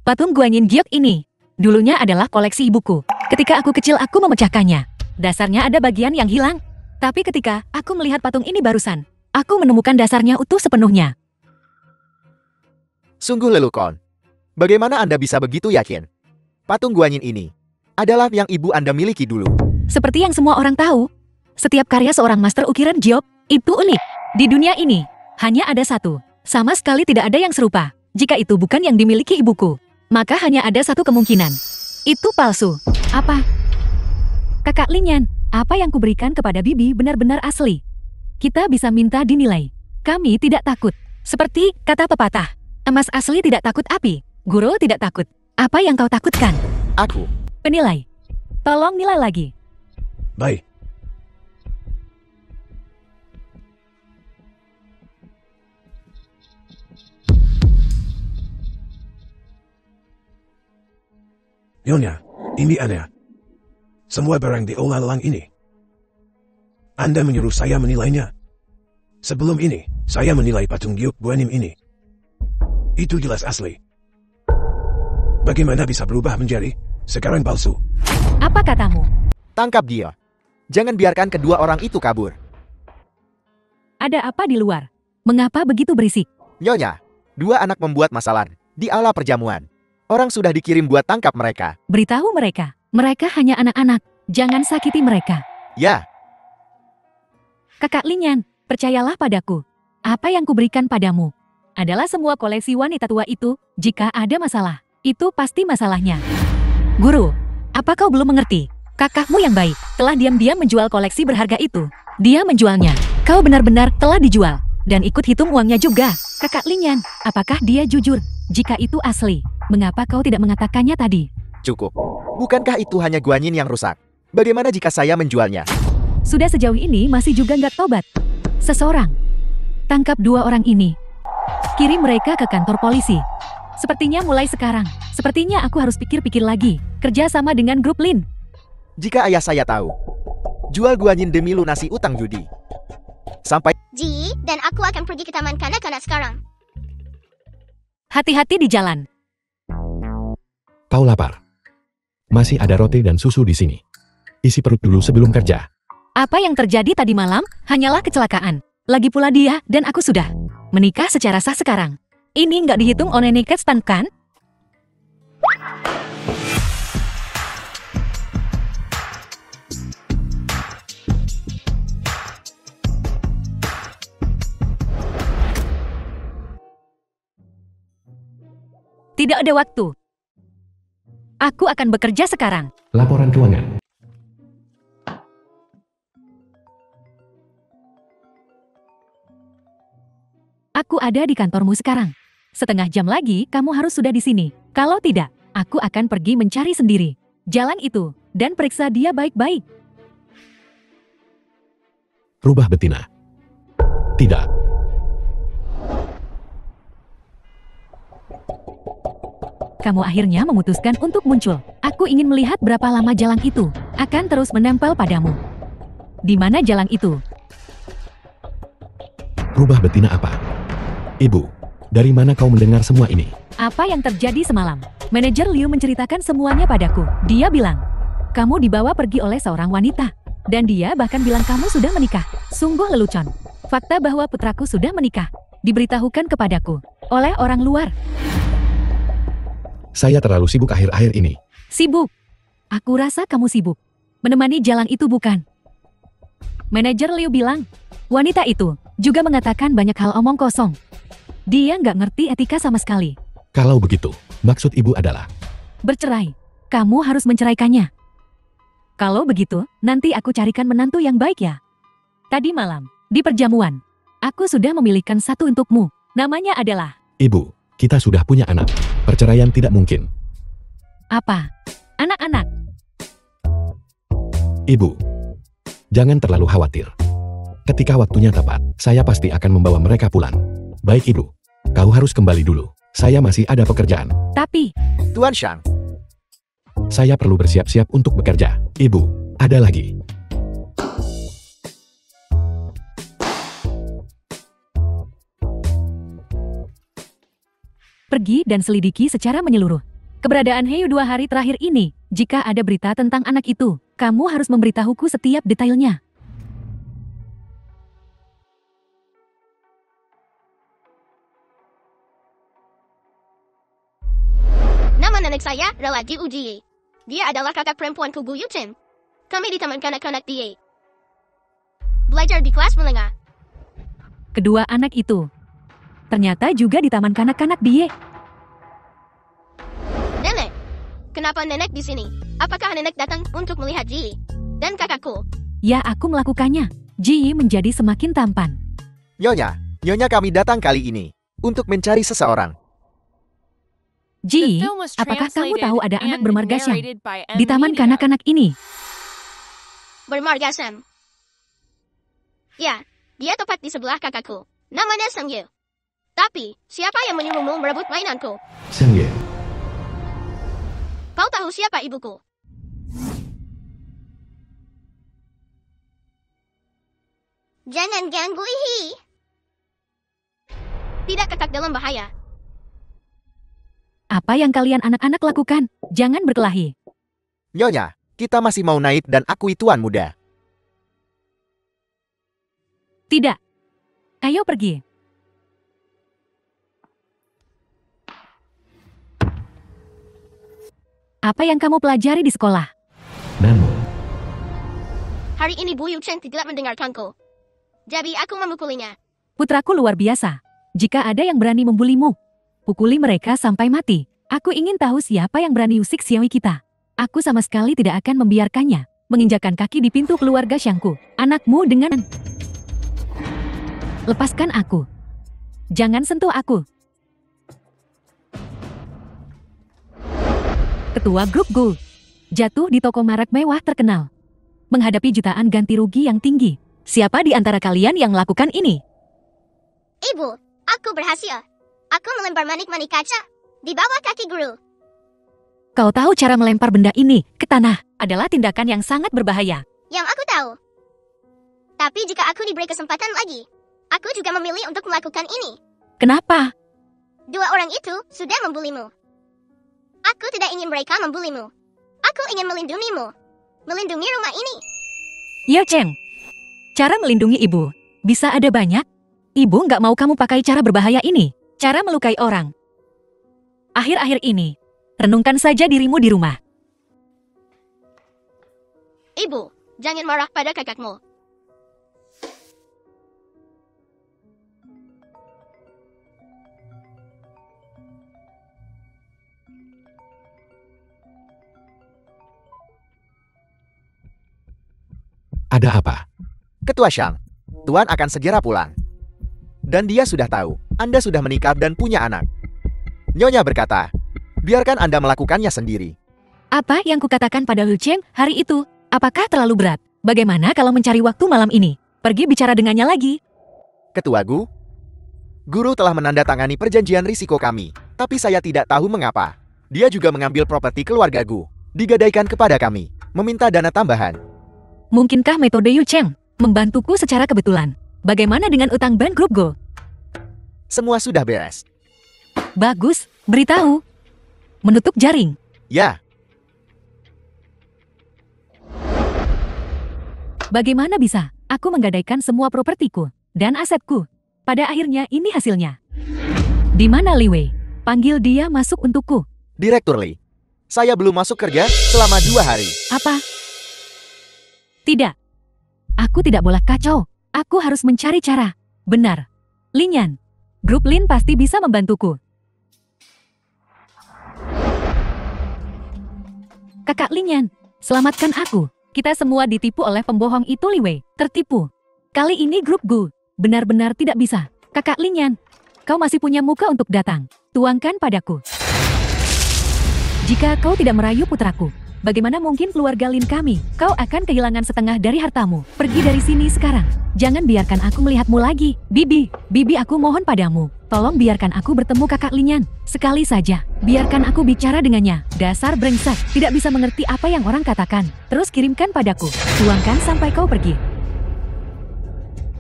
Patung Guanyin Giok ini dulunya adalah koleksi ibuku. Ketika aku kecil aku memecahkannya. Dasarnya ada bagian yang hilang. Tapi ketika aku melihat patung ini barusan, aku menemukan dasarnya utuh sepenuhnya. Sungguh lelucon. Bagaimana Anda bisa begitu yakin? Patung Guanyin ini adalah yang ibu Anda miliki dulu. Seperti yang semua orang tahu, setiap karya seorang master ukiran Giok itu unik. Di dunia ini, hanya ada satu. Sama sekali tidak ada yang serupa. Jika itu bukan yang dimiliki ibuku, maka hanya ada satu kemungkinan. Itu palsu. Apa? Kakak Linyan, apa yang kuberikan kepada Bibi benar-benar asli. Kita bisa minta dinilai. Kami tidak takut. Seperti kata pepatah, emas asli tidak takut api. Guru tidak takut. Apa yang kau takutkan? Aku. Penilai. Tolong nilai lagi. Baik. Nyonya, ini aneh. Semua barang diolah lelang ini. Anda menyuruh saya menilainya. Sebelum ini, saya menilai patung Giok Guanyin ini. Itu jelas asli. Bagaimana bisa berubah menjadi sekarang palsu? Apa katamu? Tangkap dia. Jangan biarkan kedua orang itu kabur. Ada apa di luar? Mengapa begitu berisik? Nyonya, dua anak membuat masalah di aula perjamuan. Orang sudah dikirim buat tangkap mereka. Beritahu mereka. Mereka hanya anak-anak. Jangan sakiti mereka. Ya. Kakak Linyan, percayalah padaku. Apa yang kuberikan padamu adalah semua koleksi wanita tua itu. Jika ada masalah, itu pasti masalahnya. Guru, apa kau belum mengerti? Kakakmu yang baik telah diam-diam menjual koleksi berharga itu. Dia menjualnya. Kau benar-benar telah dijual. Dan ikut hitung uangnya juga. Kakak Linyan, apakah dia jujur? Jika itu asli, mengapa kau tidak mengatakannya tadi? Cukup. Bukankah itu hanya Guanyin yang rusak? Bagaimana jika saya menjualnya? Sudah sejauh ini masih juga nggak tobat. Seseorang. Tangkap dua orang ini. Kirim mereka ke kantor polisi. Sepertinya mulai sekarang. Sepertinya aku harus pikir-pikir lagi. Kerja sama dengan grup Lin. Jika ayah saya tahu, jual Guanyin demi lunasi utang judi. Sampai... Ji, dan aku akan pergi ke taman kanak-kanak sekarang. Hati-hati di jalan. Kau lapar? Masih ada roti dan susu di sini. Isi perut dulu sebelum kerja. Apa yang terjadi tadi malam hanyalah kecelakaan. Lagi pula dia dan aku sudah menikah secara sah sekarang. Ini nggak dihitung oleh nikah stan kan? Tidak ada waktu. Aku akan bekerja sekarang. Laporan keuangan. Aku ada di kantormu sekarang. Setengah jam lagi kamu harus sudah di sini. Kalau tidak, aku akan pergi mencari sendiri. jalan itu dan periksa dia baik-baik. Rubah betina. Tidak. Kamu akhirnya memutuskan untuk muncul. Aku ingin melihat berapa lama jalan itu akan terus menempel padamu. Di mana jalan itu? Rubah betina apa? Ibu, dari mana kau mendengar semua ini? Apa yang terjadi semalam? Manajer Liu menceritakan semuanya padaku. Dia bilang, kamu dibawa pergi oleh seorang wanita. Dan dia bahkan bilang kamu sudah menikah. Sungguh lelucon. Fakta bahwa putraku sudah menikah diberitahukan kepadaku oleh orang luar. Saya terlalu sibuk akhir-akhir ini. Sibuk? Aku rasa kamu sibuk. Menemani jalan itu bukan? Manajer Liu bilang, wanita itu juga mengatakan banyak hal omong kosong. Dia nggak ngerti etika sama sekali. Kalau begitu, maksud ibu adalah Bercerai. Kamu harus menceraikannya. Kalau begitu, nanti aku carikan menantu yang baik ya. Tadi malam, di perjamuan, aku sudah memilihkan satu untukmu. Namanya adalah... Ibu, kita sudah punya anak. Perceraian tidak mungkin. Apa? Anak-anak. Ibu, jangan terlalu khawatir. Ketika waktunya tepat, saya pasti akan membawa mereka pulang. Baik ibu, kau harus kembali dulu. Saya masih ada pekerjaan. Tapi, Tuan Shang, Saya perlu bersiap-siap untuk bekerja. Ibu, ada lagi. pergi dan selidiki secara menyeluruh keberadaan Heyu 2 hari terakhir ini. Jika ada berita tentang anak itu, kamu harus memberitahuku setiap detailnya. Nama nenek saya Rawat Uji. Dia adalah kakak perempuanku Bu Yuchen. Kami di taman kanak-kanak dia. Belajar di kelas menengah. Kedua anak itu ternyata juga di taman kanak-kanak dia. Nenek, kenapa nenek di sini? Apakah nenek datang untuk melihat Ji dan kakakku? Ya, aku melakukannya. Ji menjadi semakin tampan. Nyonya kami datang kali ini untuk mencari seseorang. Ji, apakah kamu tahu ada anak bermarga Shang di taman kanak-kanak ini? Bermarga Sam. Ya, dia tepat di sebelah kakakku. Namanya Sang Yu. Tapi, siapa yang menyuruhmu merebut mainanku? Sang Ye. Kau tahu siapa ibuku? Jangan ganggu Ihi. Tidak, kakak dalam bahaya. Apa yang kalian anak-anak lakukan? Jangan berkelahi. Nyonya, kita masih mau naik dan akui tuan muda. Tidak. Ayo pergi. Apa yang kamu pelajari di sekolah? Namun, Hari ini Bu Yuchen tidak mendengarkanku. Jadi aku memukulinya. Putraku luar biasa. Jika ada yang berani membulimu, pukuli mereka sampai mati. Aku ingin tahu siapa yang berani usik Xiaoyi kita. Aku sama sekali tidak akan membiarkannya menginjakkan kaki di pintu keluarga Shangku. Anakmu dengan... Lepaskan aku. Jangan sentuh aku. Ketua grup Gold jatuh di toko merek mewah terkenal. Menghadapi jutaan ganti rugi yang tinggi. Siapa di antara kalian yang melakukan ini? Ibu, aku berhasil. Aku melempar manik-manik kaca di bawah kaki guru. Kau tahu cara melempar benda ini ke tanah adalah tindakan yang sangat berbahaya. Yang aku tahu. Tapi jika aku diberi kesempatan lagi, aku juga memilih untuk melakukan ini. Kenapa? Dua orang itu sudah membulimu. Aku tidak ingin mereka membulimu. Aku ingin melindungimu. Melindungi rumah ini. Yo Cheng, cara melindungi ibu bisa ada banyak. Ibu nggak mau kamu pakai cara berbahaya ini. Cara melukai orang. Akhir-akhir ini, renungkan saja dirimu di rumah. Ibu, jangan marah pada kakakmu. ada apa? Ketua Shang, tuan akan segera pulang. Dan dia sudah tahu, Anda sudah menikah dan punya anak. Nyonya berkata, biarkan Anda melakukannya sendiri. Apa yang kukatakan pada Liu Cheng hari itu? Apakah terlalu berat? Bagaimana kalau mencari waktu malam ini? Pergi bicara dengannya lagi. Ketua Gu, guru telah menandatangani perjanjian risiko kami, tapi saya tidak tahu mengapa. Dia juga mengambil properti keluarga Gu, digadaikan kepada kami, meminta dana tambahan. Mungkinkah metode Liu Cheng membantuku secara kebetulan? Bagaimana dengan utang band grup Go? Semua sudah beres. Bagus, beritahu. Menutup jaring. Ya, Bagaimana bisa aku menggadaikan semua propertiku dan asetku? Pada akhirnya ini hasilnya. Di mana Li Wei? Panggil dia masuk untukku. Direktur Li. Saya belum masuk kerja selama 2 hari. Apa? Tidak. Aku tidak boleh kacau. Aku harus mencari cara. Benar. Linyan. Grup Lin pasti bisa membantuku. Kakak Linyan, selamatkan aku. Kita semua ditipu oleh pembohong itu Li Wei. Tertipu. Kali ini grup Gu benar-benar tidak bisa. Kakak Linyan, kau masih punya muka untuk datang. Tuangkan padaku. Jika kau tidak merayu putraku, bagaimana mungkin keluarga Lin kami? Kau akan kehilangan setengah dari hartamu. Pergi dari sini sekarang. Jangan biarkan aku melihatmu lagi. Bibi aku mohon padamu. Tolong biarkan aku bertemu kakak Linyan. Sekali saja. Biarkan aku bicara dengannya. Dasar brengsek. Tidak bisa mengerti apa yang orang katakan. Terus kirimkan padaku. Tuangkan sampai kau pergi.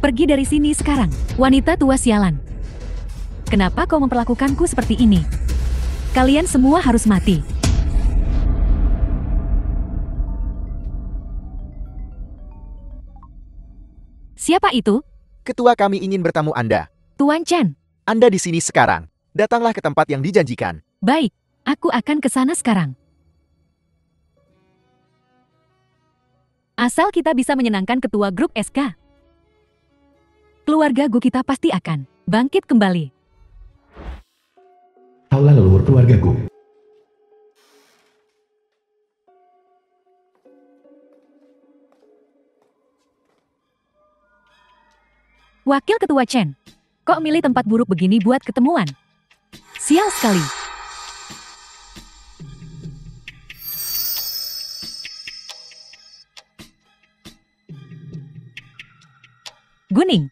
Pergi dari sini sekarang. Wanita tua sialan. Kenapa kau memperlakukanku seperti ini? Kalian semua harus mati. Siapa itu? Ketua kami ingin bertamu Anda. Tuan Chen. Anda di sini sekarang. Datanglah ke tempat yang dijanjikan. Baik, aku akan ke sana sekarang. Asal kita bisa menyenangkan ketua grup SK. Keluarga Gu kita pasti akan bangkit kembali. Aula leluhur keluargaku. Wakil Ketua Chen, kok milih tempat buruk begini buat ketemuan? Sial sekali. Guning,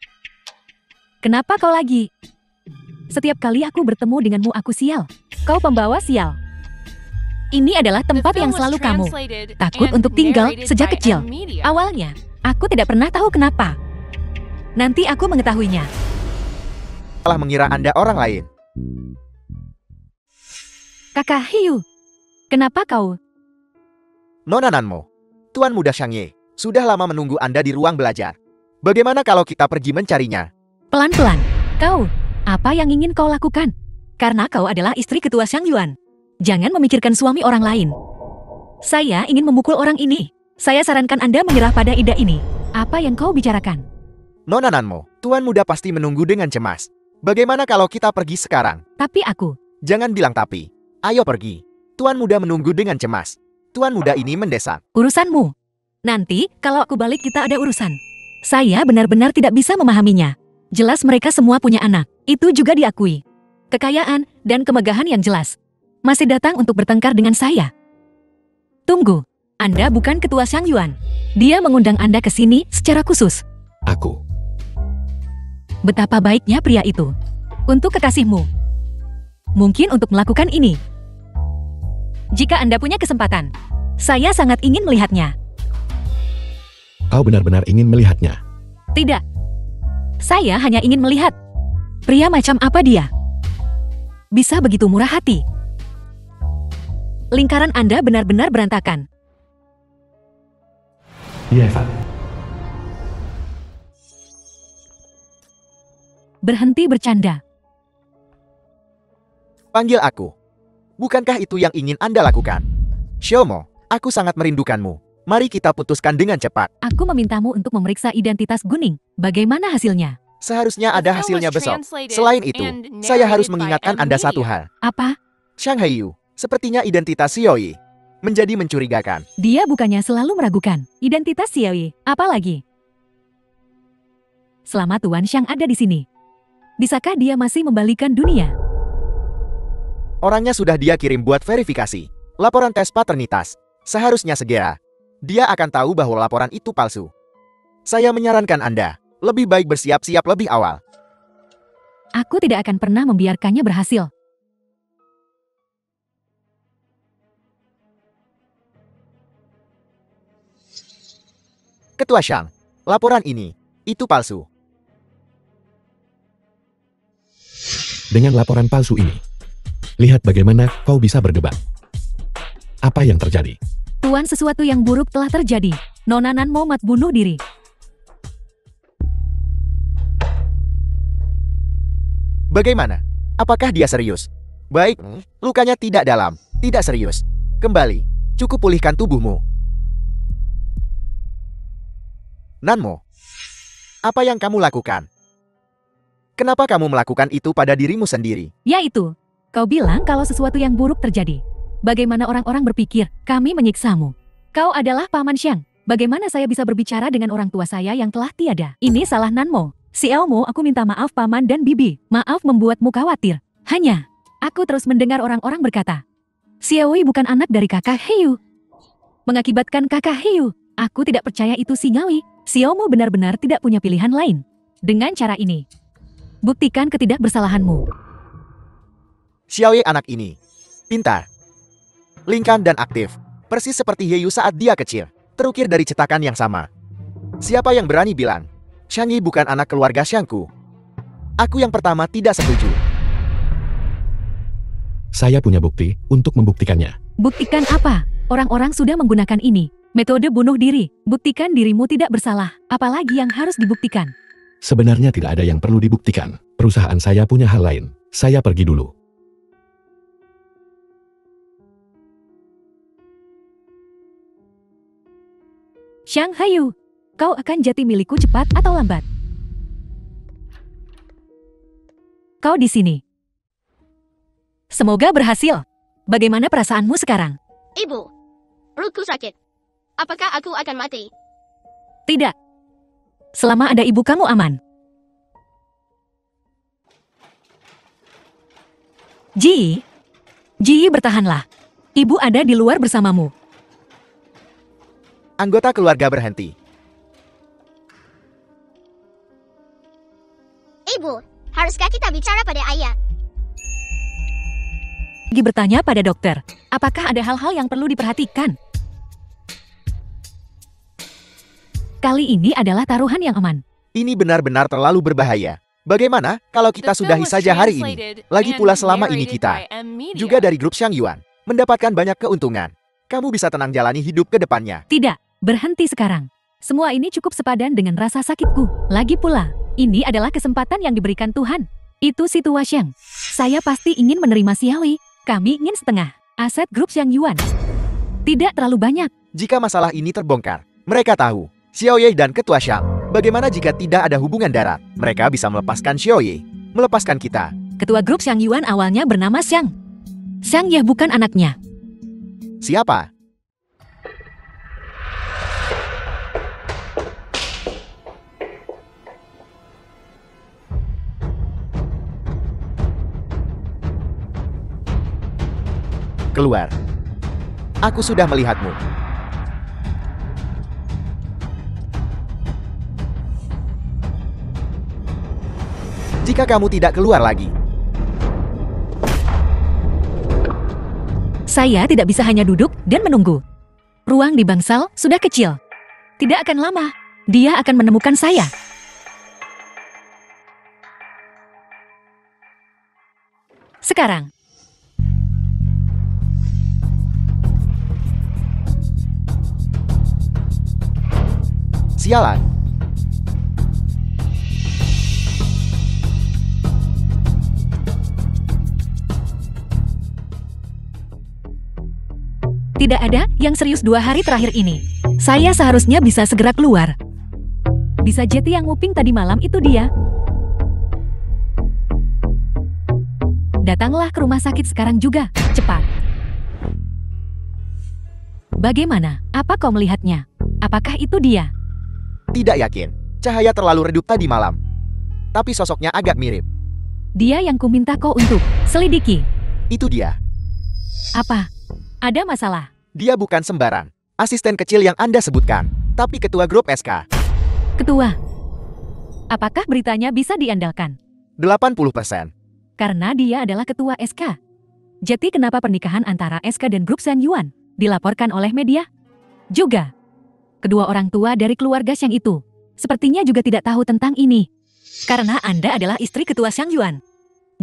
kenapa kau lagi? Setiap kali aku bertemu denganmu aku sial. Kau pembawa sial. Ini adalah tempat yang selalu kamu takut untuk tinggal sejak kecil. Awalnya, aku tidak pernah tahu kenapa. Nanti aku mengetahuinya. Telah mengira Anda orang lain. Kakak Hiu, kenapa kau? Nona Nanmo, Tuan Muda Shangye, sudah lama menunggu Anda di ruang belajar. Bagaimana kalau kita pergi mencarinya? Pelan-pelan. Kau, apa yang ingin kau lakukan? Karena kau adalah istri ketua Shang Yuan. Jangan memikirkan suami orang lain. Saya ingin memukul orang ini. Saya sarankan Anda menyerah pada ide ini. Apa yang kau bicarakan? Nona Nanmo, Tuan Muda pasti menunggu dengan cemas. Bagaimana kalau kita pergi sekarang? Tapi aku, Jangan bilang tapi. Ayo pergi. Tuan Muda menunggu dengan cemas. Tuan Muda ini mendesak. urusanmu. Nanti, kalau aku balik kita ada urusan. Saya benar-benar tidak bisa memahaminya. Jelas mereka semua punya anak. Itu juga diakui. Kekayaan dan kemegahan yang jelas. Masih datang untuk bertengkar dengan saya. Tunggu, Anda bukan ketua Shang Yuan. Dia mengundang Anda ke sini secara khusus. Aku. Betapa baiknya pria itu. Untuk kekasihmu. Mungkin untuk melakukan ini. Jika Anda punya kesempatan, saya sangat ingin melihatnya. Kau benar-benar ingin melihatnya. Tidak. Saya hanya ingin melihat. Pria macam apa dia? Bisa begitu murah hati. Lingkaran Anda benar-benar berantakan. Iya, Evan. Berhenti bercanda. Panggil aku. Bukankah itu yang ingin Anda lakukan? Xiaomo, aku sangat merindukanmu. Mari kita putuskan dengan cepat. Aku memintamu untuk memeriksa identitas Guning. Bagaimana hasilnya? Seharusnya ada hasilnya besok. Selain itu, saya harus mengingatkan Anda satu hal. Apa? Shang Haiyu, sepertinya identitas Xiaoyi menjadi mencurigakan. Dia bukannya selalu meragukan identitas Xiaoyi. Apa lagi? Selama Tuan Shang ada di sini, bisakah dia masih membalikan dunia? Orangnya sudah dia kirim buat verifikasi. Laporan tes paternitas. Seharusnya segera. Dia akan tahu bahwa laporan itu palsu. Saya menyarankan Anda, lebih baik bersiap-siap lebih awal. Aku tidak akan pernah membiarkannya berhasil. Ketua Shang, laporan ini, itu palsu. Dengan laporan palsu ini, lihat bagaimana kau bisa berdebat. Apa yang terjadi? Tuan, sesuatu yang buruk telah terjadi. Nona Nanmo mat bunuh diri. Bagaimana? Apakah dia serius? Baik, lukanya tidak dalam, tidak serius. Kembali, cukup pulihkan tubuhmu. Nanmo, apa yang kamu lakukan? Kenapa kamu melakukan itu pada dirimu sendiri? Yaitu, kau bilang kalau sesuatu yang buruk terjadi. Bagaimana orang-orang berpikir, kami menyiksamu. Kau adalah Paman Xiang. Bagaimana saya bisa berbicara dengan orang tua saya yang telah tiada? Ini salah Nanmo. Xiaomo, aku minta maaf Paman dan Bibi. Maaf membuatmu khawatir. Hanya, aku terus mendengar orang-orang berkata, Xiaoyi bukan anak dari kakak Heiyu. Mengakibatkan kakak Heiyu. Aku tidak percaya itu Singawi. Xiaomo benar-benar tidak punya pilihan lain. Dengan cara ini, buktikan ketidakbersalahanmu. Xiaoye anak ini pintar, lingkan dan aktif, persis seperti Heiyu saat dia kecil, terukir dari cetakan yang sama. Siapa yang berani bilang, Xiang Yi bukan anak keluarga Xiangku? Aku yang pertama tidak setuju. Saya punya bukti untuk membuktikannya. Buktikan apa? Orang-orang sudah menggunakan ini. Metode bunuh diri. Buktikan dirimu tidak bersalah. Apalagi yang harus dibuktikan? Sebenarnya tidak ada yang perlu dibuktikan. Perusahaan saya punya hal lain. Saya pergi dulu. Xiang Heiyu, kau akan jati milikku cepat atau lambat. Kau di sini. Semoga berhasil. Bagaimana perasaanmu sekarang? Ibu, perutku sakit. Apakah aku akan mati? Tidak. Selama ada ibu kamu aman. Ji, bertahanlah. Ibu ada di luar bersamamu. Anggota keluarga berhenti. Ibu, haruskah kita bicara pada ayah? Ji bertanya pada dokter, apakah ada hal-hal yang perlu diperhatikan? Kali ini adalah taruhan yang aman. Ini benar-benar terlalu berbahaya. Bagaimana kalau kita sudahi saja hari ini? Lagi pula selama ini kita, juga dari grup Xiang Yuan, mendapatkan banyak keuntungan. Kamu bisa tenang jalani hidup ke depannya. Tidak, berhenti sekarang. Semua ini cukup sepadan dengan rasa sakitku. Lagi pula, ini adalah kesempatan yang diberikan Tuhan. Itu si tua Xiang. Saya pasti ingin menerima Xiaoyi. Kami ingin setengah aset grup Xiang Yuan. Tidak terlalu banyak. Jika masalah ini terbongkar, mereka tahu Xiaoye dan Ketua Shang. Bagaimana jika tidak ada hubungan darat? Mereka bisa melepaskan Xiaoye, melepaskan kita. Ketua grup Xiang Yuan awalnya bernama Xiang. Xiang Ye bukan anaknya. Siapa? Keluar. Aku sudah melihatmu. Jika kamu tidak keluar lagi, saya tidak bisa hanya duduk dan menunggu. Ruang di bangsal sudah kecil. Tidak akan lama, dia akan menemukan saya. Sekarang. sialan. Tidak ada yang serius 2 hari terakhir ini. Saya seharusnya bisa segera keluar. Bisa Jetty yang nguping tadi malam itu dia. Datanglah ke rumah sakit sekarang juga, cepat. Bagaimana? Apa kau melihatnya? Apakah itu dia? Tidak yakin. Cahaya terlalu redup tadi malam. Tapi sosoknya agak mirip. Dia yang kuminta kau untuk selidiki. Itu dia. Apa? Ada masalah. Dia bukan sembarang asisten kecil yang Anda sebutkan, tapi ketua grup SK. Ketua. Apakah beritanya bisa diandalkan? 80%. Karena dia adalah ketua SK. Jadi kenapa pernikahan antara SK dan grup Xiang Yuan dilaporkan oleh media? Juga, kedua orang tua dari keluarga Xiang itu sepertinya juga tidak tahu tentang ini. Karena Anda adalah istri ketua Xiang Yuan.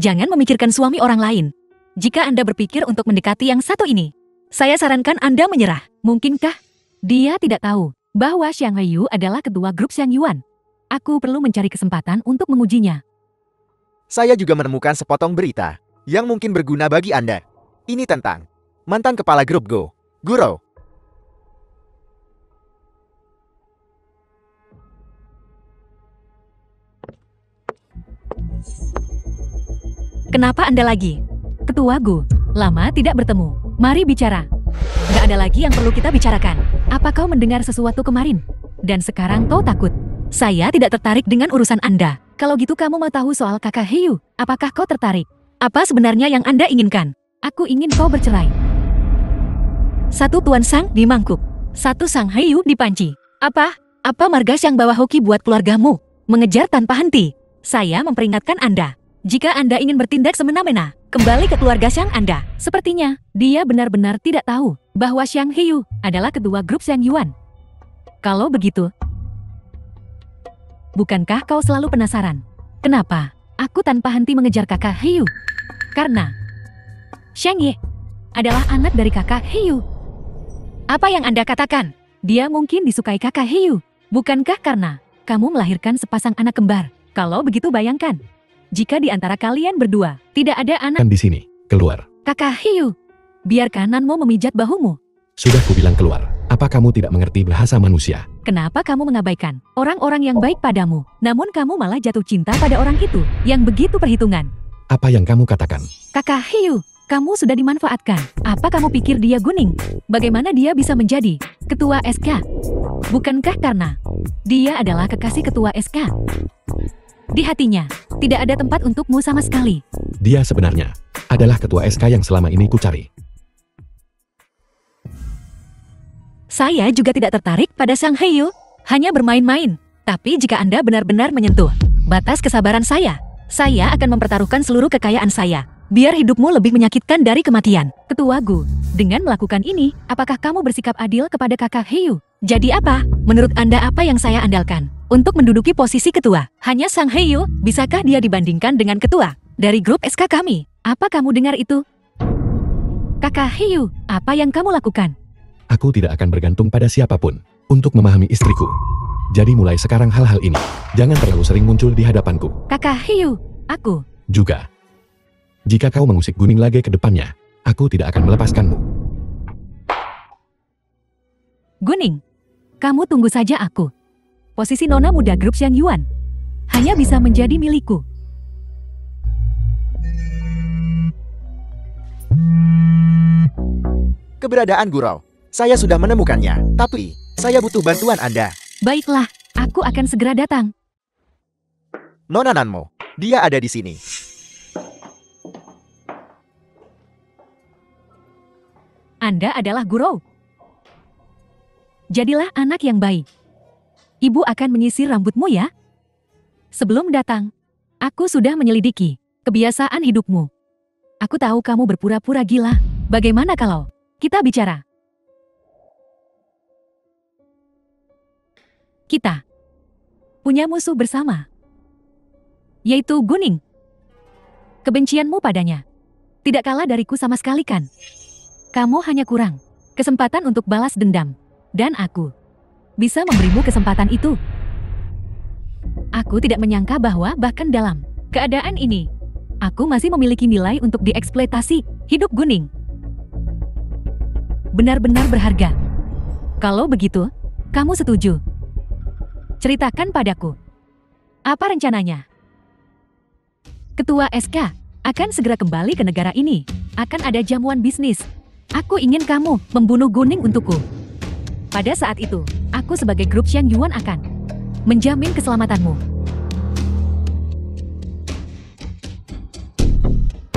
Jangan memikirkan suami orang lain. Jika Anda berpikir untuk mendekati yang satu ini, saya sarankan Anda menyerah. Mungkinkah dia tidak tahu bahwa Xiang Heiyu adalah ketua grup Xiang Yuan? Aku perlu mencari kesempatan untuk mengujinya. Saya juga menemukan sepotong berita yang mungkin berguna bagi Anda. Ini tentang mantan kepala grup Go, Guro. Kenapa Anda lagi? Ketua Go, lama tidak bertemu. Mari bicara. Gak ada lagi yang perlu kita bicarakan. Apa kau mendengar sesuatu kemarin? Dan sekarang kau takut. Saya tidak tertarik dengan urusan Anda. Kalau gitu kamu mau tahu soal kakak Heiyu. Apakah kau tertarik? Apa sebenarnya yang Anda inginkan? Aku ingin kau bercerai. Satu Tuan Sang di mangkuk. Satu Sang Heiyu di panci. Apa marga yang bawa hoki buat keluargamu? Mengejar tanpa henti. Saya memperingatkan Anda. Jika Anda ingin bertindak semena-mena, kembali ke keluarga Xiang Anda. Sepertinya, dia benar-benar tidak tahu bahwa Xiang Heiyu adalah ketua grup Xiang Yuan. Kalau begitu, bukankah kau selalu penasaran? Kenapa aku tanpa henti mengejar kakak Heiyu? Karena Xiang Ye adalah anak dari kakak Heiyu. Apa yang Anda katakan? Dia mungkin disukai kakak Heiyu. Bukankah karena kamu melahirkan sepasang anak kembar? Kalau begitu bayangkan, jika di antara kalian berdua tidak ada anak Kan di sini, keluar. kakak Heiyu, biarkan Nanmo memijat bahumu. Sudah kubilang keluar. Apa kamu tidak mengerti bahasa manusia? Kenapa kamu mengabaikan orang-orang yang baik padamu, namun kamu malah jatuh cinta pada orang itu yang begitu perhitungan? Apa yang kamu katakan? Kakak Heiyu, kamu sudah dimanfaatkan. Apa kamu pikir dia Guning? Bagaimana dia bisa menjadi ketua SK? Bukankah karena dia adalah kekasih ketua SK? Di hatinya, tidak ada tempat untukmu sama sekali. Dia sebenarnya adalah ketua SK yang selama ini kucari. Saya juga tidak tertarik pada Sang Heiyu, hanya bermain-main. Tapi jika Anda benar-benar menyentuh batas kesabaran saya akan mempertaruhkan seluruh kekayaan saya, biar hidupmu lebih menyakitkan dari kematian. Ketua Gu, dengan melakukan ini, apakah kamu bersikap adil kepada kakak Heiyu? Jadi apa? Menurut Anda apa yang saya andalkan untuk menduduki posisi ketua? Hanya Sang Heiyu, bisakah dia dibandingkan dengan ketua dari grup SK kami? Apa kamu dengar itu? Kakak Heiyu, apa yang kamu lakukan? Aku tidak akan bergantung pada siapapun untuk memahami istriku. Jadi mulai sekarang hal-hal ini jangan terlalu sering muncul di hadapanku. Kakak Heiyu, aku. Juga, jika kau mengusik Guning lagi ke depannya, aku tidak akan melepaskanmu. Guning, kamu tunggu saja aku. Posisi nona muda grup Xiang Yuan hanya bisa menjadi milikku. Keberadaan gurau, saya sudah menemukannya, tapi saya butuh bantuan Anda. Baiklah, aku akan segera datang. Nona Nanmo, dia ada di sini. Anda adalah guru. Jadilah anak yang baik. Ibu akan menyisir rambutmu ya. Sebelum datang, aku sudah menyelidiki kebiasaan hidupmu. Aku tahu kamu berpura-pura gila. Bagaimana kalau kita bicara? Kita punya musuh bersama, yaitu Guning. Kebencianmu padanya tidak kalah dariku sama sekali kan? Kamu hanya kurang kesempatan untuk balas dendam, dan aku bisa memberimu kesempatan itu. Aku tidak menyangka bahwa bahkan dalam keadaan ini, aku masih memiliki nilai untuk dieksploitasi. Hidup Guning benar-benar berharga. Kalau begitu, kamu setuju? Ceritakan padaku, apa rencananya? Ketua SK akan segera kembali ke negara ini. Akan ada jamuan bisnis. Aku ingin kamu membunuh Guning untukku. Pada saat itu, aku sebagai grup Xiang Yuan akan menjamin keselamatanmu.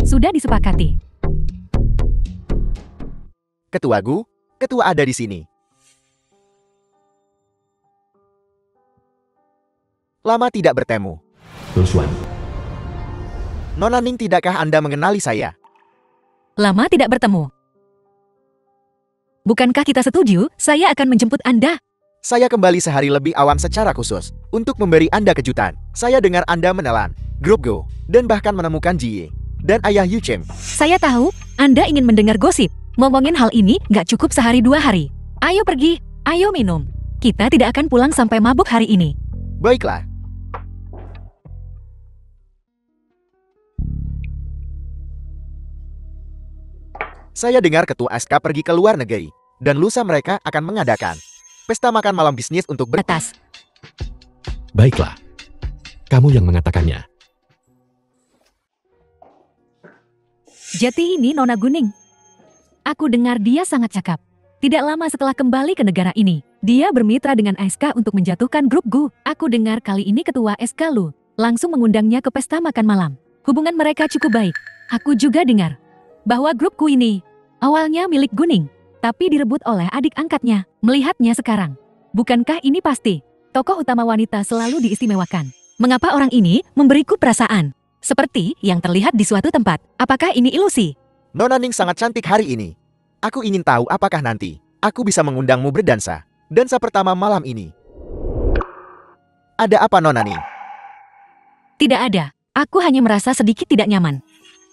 Sudah disepakati. Ketua Gu, ketua ada di sini. Lama tidak bertemu. Tulsuan. Nona Ning, tidakkah Anda mengenali saya? Lama tidak bertemu. Bukankah kita setuju, saya akan menjemput Anda? Saya kembali sehari lebih awal secara khusus untuk memberi Anda kejutan. Saya dengar Anda menelan grup Go dan bahkan menemukan Jie dan ayah Yu Chen. Saya tahu, Anda ingin mendengar gosip. Ngomongin hal ini nggak cukup sehari 2 hari. Ayo pergi, ayo minum. Kita tidak akan pulang sampai mabuk hari ini. Baiklah. Saya dengar ketua SK pergi ke luar negeri, dan lusa mereka akan mengadakan pesta makan malam bisnis untuk Atas. Baiklah. Kamu yang mengatakannya. Jati ini Nona Guning. Aku dengar dia sangat cakap. Tidak lama setelah kembali ke negara ini, dia bermitra dengan SK untuk menjatuhkan grup Gu. Aku dengar kali ini ketua SK Lu langsung mengundangnya ke pesta makan malam. Hubungan mereka cukup baik. Aku juga dengar bahwa grup Gu ini awalnya milik Guning, tapi direbut oleh adik angkatnya. Melihatnya sekarang, bukankah ini pasti tokoh utama wanita selalu diistimewakan? Mengapa orang ini memberiku perasaan seperti yang terlihat di suatu tempat? Apakah ini ilusi? Nona Ning sangat cantik hari ini. Aku ingin tahu apakah nanti aku bisa mengundangmu berdansa. Dansa pertama malam ini. Ada apa, Nona Ning? Tidak ada. Aku hanya merasa sedikit tidak nyaman.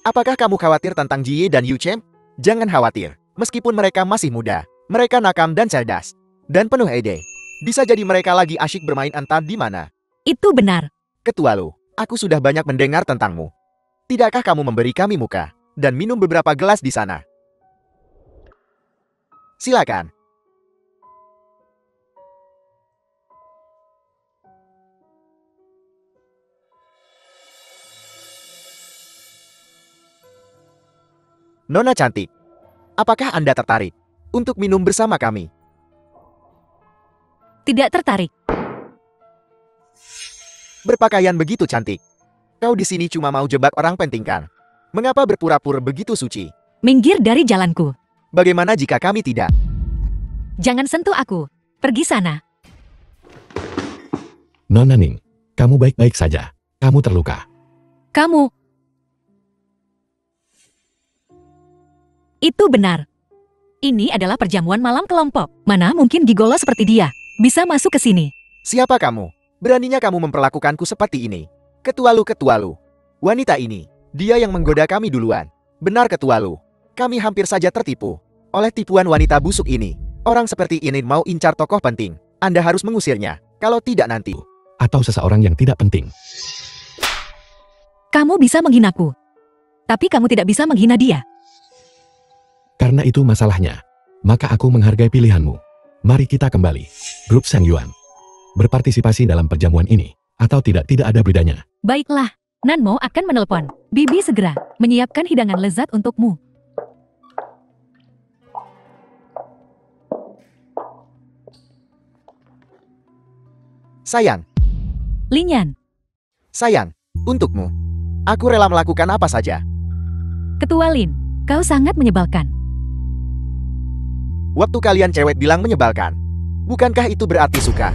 Apakah kamu khawatir tentang Jie dan Yu Chen? Jangan khawatir. Meskipun mereka masih muda, mereka nakam dan cerdas. Dan penuh ide. Bisa jadi mereka lagi asyik bermain entah di mana. Itu benar. Ketua Lu, aku sudah banyak mendengar tentangmu. Tidakkah kamu memberi kami muka dan minum beberapa gelas di sana? Silakan. Nona cantik, apakah Anda tertarik untuk minum bersama kami? Tidak tertarik. Berpakaian begitu cantik. Kau di sini cuma mau jebak orang penting kan? Mengapa berpura-pura begitu suci? Minggir dari jalanku. Bagaimana jika kami tidak? Jangan sentuh aku. Pergi sana. Nona Ning, kamu baik-baik saja. Kamu terluka. Kamu. Itu benar. Ini adalah perjamuan malam kelompok. Mana mungkin gigolo seperti dia bisa masuk ke sini? Siapa kamu? Beraninya kamu memperlakukanku seperti ini? Ketua Lu. Wanita ini, dia yang menggoda kami duluan. Benar, Ketua Lu. Kami hampir saja tertipu oleh tipuan wanita busuk ini. Orang seperti ini mau incar tokoh penting. Anda harus mengusirnya. Kalau tidak nanti. Atau seseorang yang tidak penting. Kamu bisa menghinaku. Tapi kamu tidak bisa menghina dia. Karena itu masalahnya. Maka aku menghargai pilihanmu. Mari kita kembali. Grup Sang Yuan berpartisipasi dalam perjamuan ini. Atau tidak ada bedanya. Baiklah. Nanmo akan menelpon Bibi segera menyiapkan hidangan lezat untukmu. Sayang. Linyan. Sayang, untukmu. Aku rela melakukan apa saja. Ketua Lin, kau sangat menyebalkan. Waktu kalian cewek bilang menyebalkan, bukankah itu berarti suka?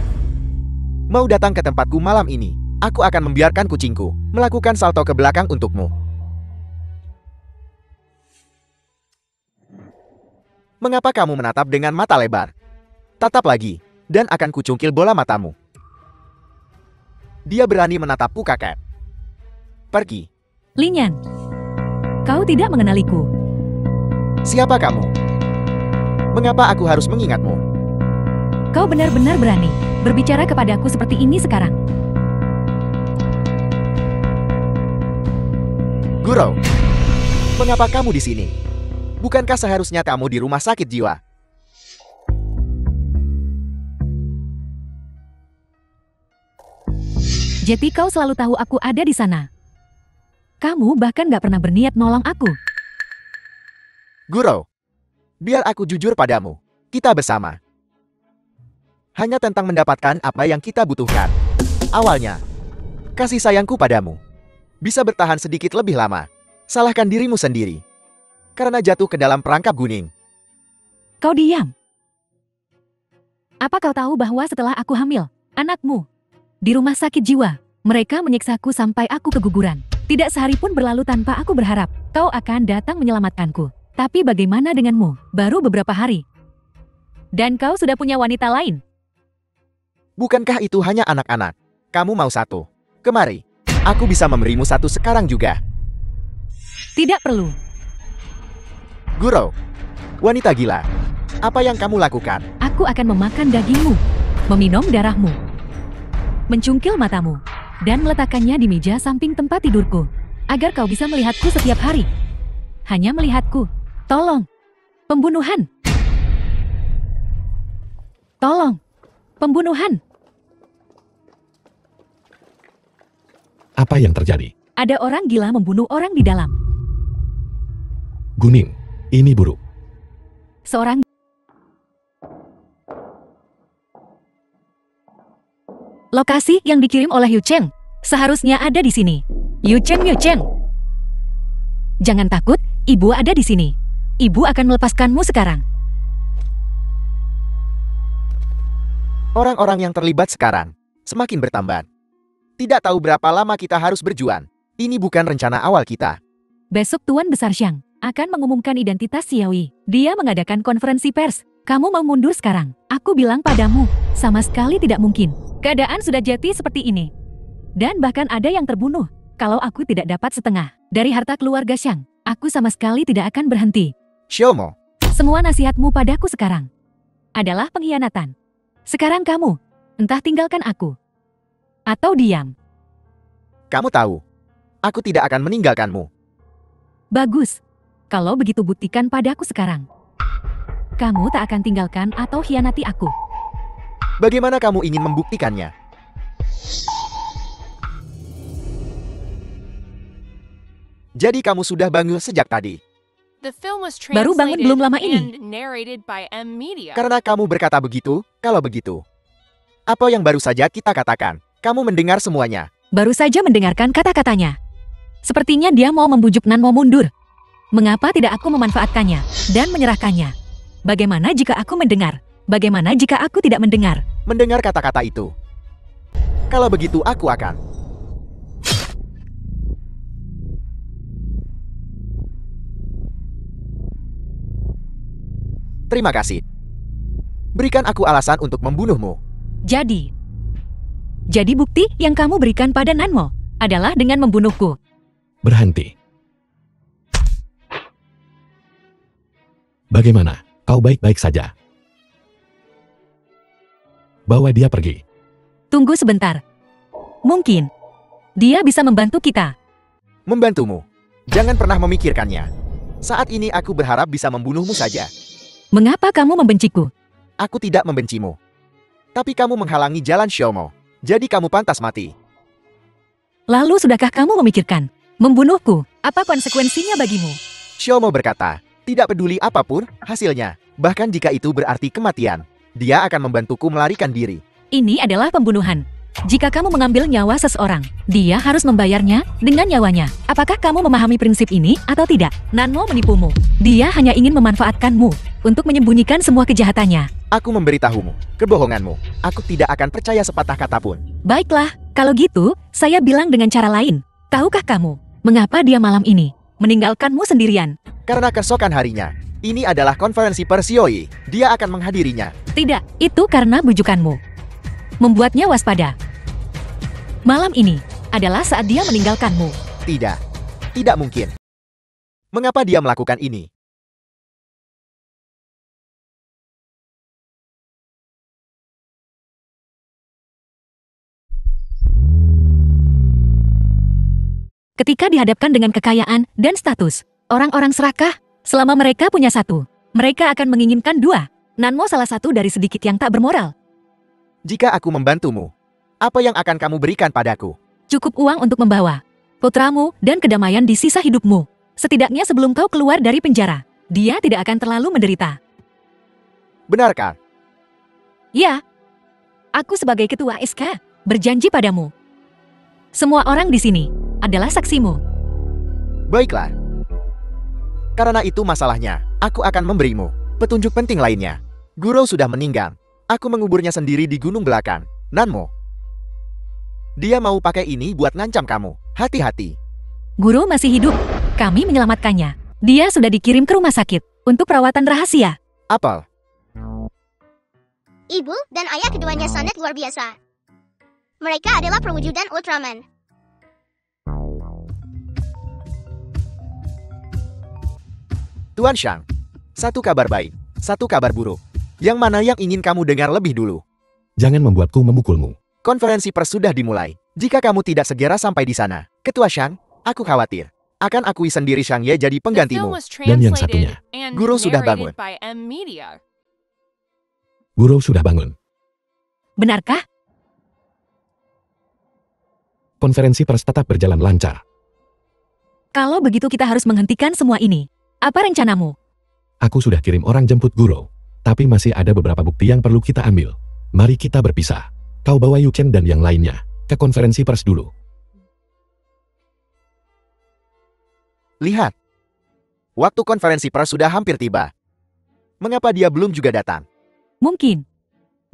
Mau datang ke tempatku malam ini, aku akan membiarkan kucingku melakukan salto ke belakang untukmu. Mengapa kamu menatap dengan mata lebar? Tatap lagi, dan akan kucungkil bola matamu. Dia berani menatapku, kakek. Pergi. Linyan, kau tidak mengenaliku. Siapa kamu? Mengapa aku harus mengingatmu? Kau benar-benar berani berbicara kepadaku seperti ini sekarang. Guru, mengapa kamu di sini? Bukankah seharusnya kamu di rumah sakit jiwa? Jadi kau selalu tahu aku ada di sana. Kamu bahkan gak pernah berniat nolong aku. Guru, biar aku jujur padamu. Kita bersama. Hanya tentang mendapatkan apa yang kita butuhkan. Awalnya, kasih sayangku padamu bisa bertahan sedikit lebih lama. Salahkan dirimu sendiri karena jatuh ke dalam perangkap Guning. Kau diam. Apa kau tahu bahwa setelah aku hamil, anakmu, di rumah sakit jiwa, mereka menyiksaku sampai aku keguguran. Tidak sehari pun berlalu tanpa aku berharap kau akan datang menyelamatkanku. Tapi bagaimana denganmu? Baru beberapa hari. Dan kau sudah punya wanita lain. Bukankah itu hanya anak-anak? Kamu mau satu? Kemari. Aku bisa memberimu satu sekarang juga. Tidak perlu. Guru, wanita gila. Apa yang kamu lakukan? Aku akan memakan dagingmu, meminum darahmu, mencungkil matamu, dan meletakkannya di meja samping tempat tidurku, agar kau bisa melihatku setiap hari. Hanya melihatku. Tolong. Pembunuhan. Tolong. Pembunuhan. Apa yang terjadi? Ada orang gila membunuh orang di dalam. Guning, ini buruk. Seorang lokasi yang dikirim oleh Yu Cheng seharusnya ada di sini. Yu Cheng. Jangan takut, ibu ada di sini. Ibu akan melepaskanmu sekarang. Orang-orang yang terlibat sekarang semakin bertambah. Tidak tahu berapa lama kita harus berjuang. Ini bukan rencana awal kita. Besok Tuan Besar Xiang akan mengumumkan identitas Xiaoyi. Dia mengadakan konferensi pers. Kamu mau mundur sekarang? Aku bilang padamu, sama sekali tidak mungkin. Keadaan sudah jadi seperti ini. Dan bahkan ada yang terbunuh. Kalau aku tidak dapat setengah dari harta keluarga Xiang, aku sama sekali tidak akan berhenti. Xiaomo, Semua nasihatmu padaku sekarang adalah pengkhianatan. Sekarang kamu, entah tinggalkan aku, atau diam. kamu tahu, aku tidak akan meninggalkanmu. Bagus. Kalau begitu buktikan padaku sekarang. Kamu tak akan tinggalkan atau khianati aku. Bagaimana kamu ingin membuktikannya? Jadi kamu sudah bangun sejak tadi. Baru bangun belum lama ini. Karena kamu berkata begitu, kalau begitu. Apa yang baru saja kita katakan? Kamu mendengar semuanya. Baru saja mendengarkan kata-katanya. Sepertinya dia mau membujuk Nanmo mundur. Mengapa tidak aku memanfaatkannya dan menyerahkannya? Bagaimana jika aku mendengar? Bagaimana jika aku tidak mendengar? Mendengar kata-kata itu. Kalau begitu aku akan. Terima kasih. Berikan aku alasan untuk membunuhmu. Jadi bukti yang kamu berikan pada Nanmo adalah dengan membunuhku. Berhenti. Bagaimana? Kau baik-baik saja. Bawa dia pergi. Tunggu sebentar. Mungkin dia bisa membantu kita. Membantumu. Jangan pernah memikirkannya. Saat ini aku berharap bisa membunuhmu saja. Mengapa kamu membenciku? Aku tidak membencimu. Tapi kamu menghalangi jalan Xiaomo. Jadi kamu pantas mati. Lalu sudahkah kamu memikirkan membunuhku? Apa konsekuensinya bagimu? Xiaomo berkata, tidak peduli apapun hasilnya. Bahkan jika itu berarti kematian. Dia akan membantuku melarikan diri. Ini adalah pembunuhan. Jika kamu mengambil nyawa seseorang, dia harus membayarnya dengan nyawanya. Apakah kamu memahami prinsip ini atau tidak? Nanmo menipumu. Dia hanya ingin memanfaatkanmu untuk menyembunyikan semua kejahatannya. Aku memberitahumu, kebohonganmu. Aku tidak akan percaya sepatah kata pun. Baiklah, kalau gitu, saya bilang dengan cara lain. Tahukah kamu, mengapa dia malam ini meninggalkanmu sendirian? Karena keesokan harinya, ini adalah konferensi Persioi. Dia akan menghadirinya. Tidak, itu karena bujukanmu. Membuatnya waspada. Malam ini adalah saat dia meninggalkanmu. Tidak. Tidak mungkin. Mengapa dia melakukan ini? Ketika dihadapkan dengan kekayaan dan status, orang-orang serakah, selama mereka punya satu, mereka akan menginginkan dua. Nanmo salah satu dari sedikit yang tak bermoral. Jika aku membantumu, apa yang akan kamu berikan padaku? Cukup uang untuk membawa putramu dan kedamaian di sisa hidupmu. Setidaknya sebelum kau keluar dari penjara, dia tidak akan terlalu menderita. Benarkah? Ya, aku sebagai ketua SK berjanji padamu. Semua orang di sini adalah saksimu. Baiklah. Karena itu masalahnya, aku akan memberimu Petunjuk penting lainnya. Guru sudah meninggal. Aku menguburnya sendiri di gunung belakang. Nanmo. Dia mau pakai ini buat ngancam kamu. Hati-hati. Guru masih hidup. Kami menyelamatkannya. Dia sudah dikirim ke rumah sakit untuk perawatan rahasia. Apel. Ibu dan ayah keduanya sangat luar biasa. Mereka adalah perwujudan Ultraman. Tuan Shang. Satu kabar baik, satu kabar buruk. Yang mana yang ingin kamu dengar lebih dulu? Jangan membuatku memukulmu. Konferensi pers sudah dimulai. Jika kamu tidak segera sampai di sana, Ketua Shang, aku khawatir akan akui sendiri Shang Ye jadi penggantimu. Dan yang satunya, Guru sudah bangun. Guru sudah bangun. Benarkah? Konferensi pers tetap berjalan lancar. Kalau begitu kita harus menghentikan semua ini. Apa rencanamu? Aku sudah kirim orang jemput Guru. Tapi masih ada beberapa bukti yang perlu kita ambil. Mari kita berpisah. Kau bawa Yu Chen dan yang lainnya ke konferensi pers dulu. Lihat. Waktu konferensi pers sudah hampir tiba. Mengapa dia belum juga datang? Mungkin.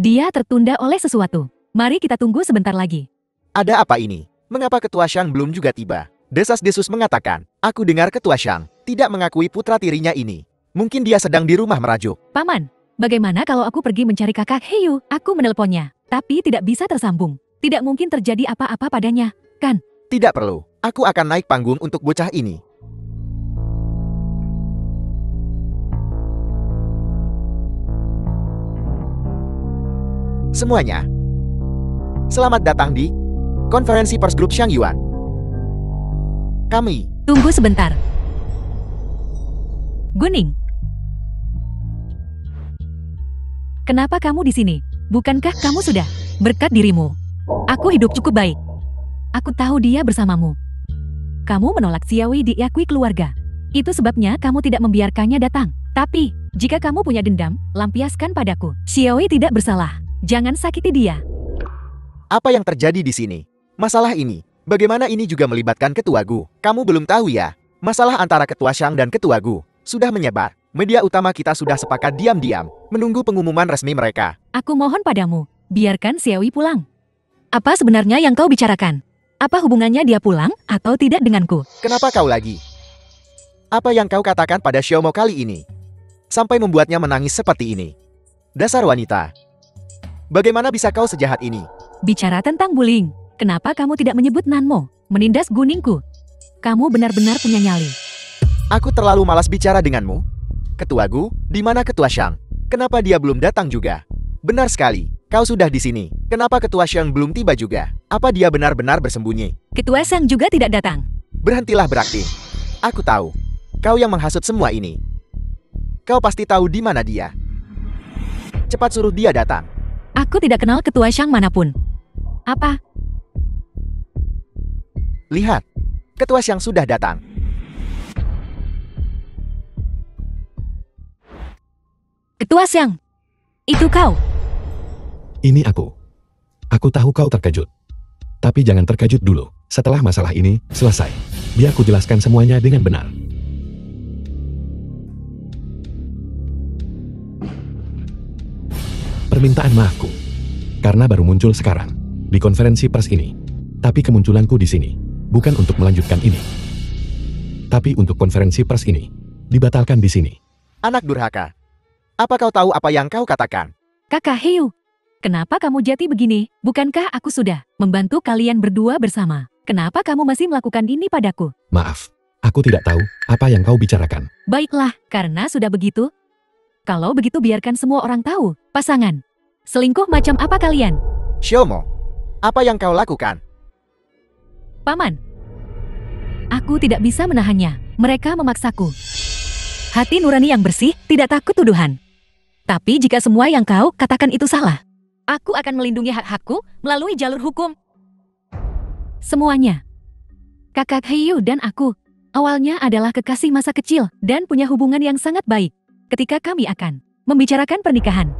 Dia tertunda oleh sesuatu. Mari kita tunggu sebentar lagi. Ada apa ini? Mengapa Ketua Shang belum juga tiba? Desas-desus mengatakan, aku dengar Ketua Shang tidak mengakui putra tirinya ini. Mungkin dia sedang di rumah merajuk. Paman, bagaimana kalau aku pergi mencari kakak Heyu? Aku menelponnya, tapi tidak bisa tersambung. Tidak mungkin terjadi apa-apa padanya, kan? Tidak perlu. Aku akan naik panggung untuk bocah ini. Semuanya. Selamat datang di konferensi pers grup Shang Yuan. Kami. Tunggu sebentar. Guning. Kenapa kamu di sini? Bukankah kamu sudah berkat dirimu? Aku hidup cukup baik. Aku tahu dia bersamamu. Kamu menolak Xiaoyi diakui keluarga. Itu sebabnya kamu tidak membiarkannya datang. Tapi, jika kamu punya dendam, lampiaskan padaku. Xiaoyi tidak bersalah. Jangan sakiti dia. Apa yang terjadi di sini? Masalah ini, bagaimana ini juga melibatkan Ketua Gu? Kamu belum tahu ya? Masalah antara Ketua Shang dan Ketua Gu sudah menyebar. Media utama kita sudah sepakat diam-diam menunggu pengumuman resmi mereka. Aku mohon padamu, biarkan Xiaoyi pulang. Apa sebenarnya yang kau bicarakan? Apa hubungannya dia pulang atau tidak denganku? Kenapa kau lagi? Apa yang kau katakan pada Xiaomo kali ini? Sampai membuatnya menangis seperti ini. Dasar wanita. Bagaimana bisa kau sejahat ini? Bicara tentang bullying, kenapa kamu tidak menyebut Nanmo, menindas guningku? Kamu benar-benar punya nyali. Aku terlalu malas bicara denganmu. Ketua Gu, di mana Ketua Shang? Kenapa dia belum datang juga? Benar sekali, kau sudah di sini. Kenapa Ketua Shang belum tiba juga? Apa dia benar-benar bersembunyi? Ketua Shang juga tidak datang. Berhentilah berakting. Aku tahu, kau yang menghasut semua ini. Kau pasti tahu di mana dia. Cepat suruh dia datang. Aku tidak kenal Ketua Shang manapun. Apa? Lihat, Ketua Shang sudah datang. Ketua Shang, itu kau. Ini aku. Aku tahu kau terkejut. Tapi jangan terkejut dulu. Setelah masalah ini selesai, biar ku jelaskan semuanya dengan benar. Permintaan maafku. Karena baru muncul sekarang, di konferensi pers ini. Tapi kemunculanku di sini, bukan untuk melanjutkan ini. Tapi untuk konferensi pers ini, dibatalkan di sini. Anak durhaka. Apa kau tahu apa yang kau katakan? Kakak Heyu, kenapa kamu jati begini? Bukankah aku sudah membantu kalian berdua bersama? Kenapa kamu masih melakukan ini padaku? Maaf, aku tidak tahu apa yang kau bicarakan. Baiklah, karena sudah begitu. Kalau begitu biarkan semua orang tahu, pasangan. Selingkuh macam apa kalian? Xiaomo, apa yang kau lakukan? Paman, aku tidak bisa menahannya. Mereka memaksaku. Hati nurani yang bersih, tidak takut tuduhan. Tapi jika semua yang kau katakan itu salah, aku akan melindungi hak-hakku melalui jalur hukum. Semuanya. Kakak Heyu dan aku, awalnya adalah kekasih masa kecil dan punya hubungan yang sangat baik. Ketika kami akan membicarakan pernikahan,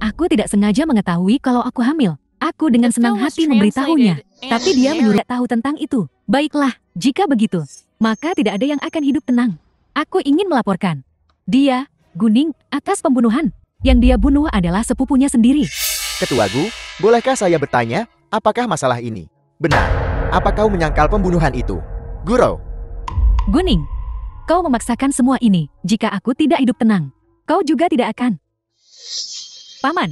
aku tidak sengaja mengetahui kalau aku hamil. Aku dengan senang hati memberitahunya, tapi dia menyuruh tahu tentang itu. Baiklah, jika begitu, maka tidak ada yang akan hidup tenang. Aku ingin melaporkan dia Guning, atas pembunuhan. Yang dia bunuh adalah sepupunya sendiri. Ketua Gu, bolehkah saya bertanya, apakah masalah ini benar? Apa kau menyangkal pembunuhan itu? Guro, Guning, kau memaksakan semua ini. Jika aku tidak hidup tenang, kau juga tidak akan. Paman,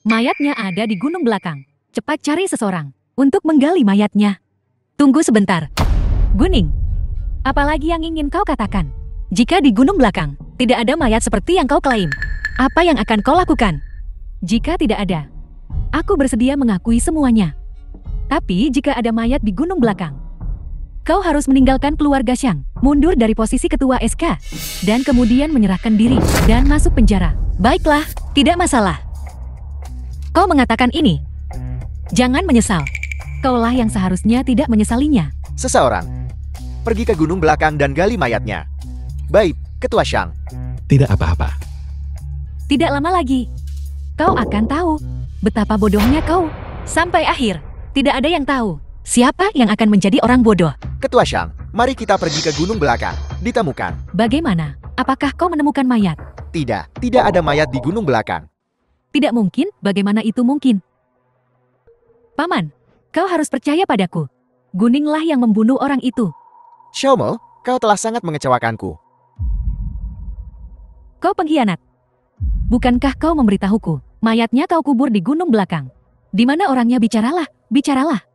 mayatnya ada di gunung belakang. Cepat cari seseorang untuk menggali mayatnya. Tunggu sebentar. Guning, apalagi yang ingin kau katakan? Jika di gunung belakang tidak ada mayat seperti yang kau klaim, apa yang akan kau lakukan? Jika tidak ada, aku bersedia mengakui semuanya. Tapi jika ada mayat di gunung belakang, kau harus meninggalkan keluarga Xiang, mundur dari posisi ketua SK, dan kemudian menyerahkan diri dan masuk penjara. Baiklah, tidak masalah. Kau mengatakan ini. Jangan menyesal. Kaulah yang seharusnya tidak menyesalinya. seseorang pergi ke gunung belakang dan gali mayatnya. Baik, Ketua Xiang. Tidak apa-apa. Tidak lama lagi, kau akan tahu betapa bodohnya kau. Sampai akhir, tidak ada yang tahu siapa yang akan menjadi orang bodoh. Ketua Xiang, mari kita pergi ke gunung belakang. Ditemukan. Bagaimana? Apakah kau menemukan mayat? Tidak ada mayat di gunung belakang. Tidak mungkin, bagaimana itu mungkin? Paman, kau harus percaya padaku. Guninglah yang membunuh orang itu. Xiaomo, kau telah sangat mengecewakanku. Kau pengkhianat. Bukankah kau memberitahuku, mayatnya kau kubur di gunung belakang? Di mana orangnya? Bicaralah, bicaralah.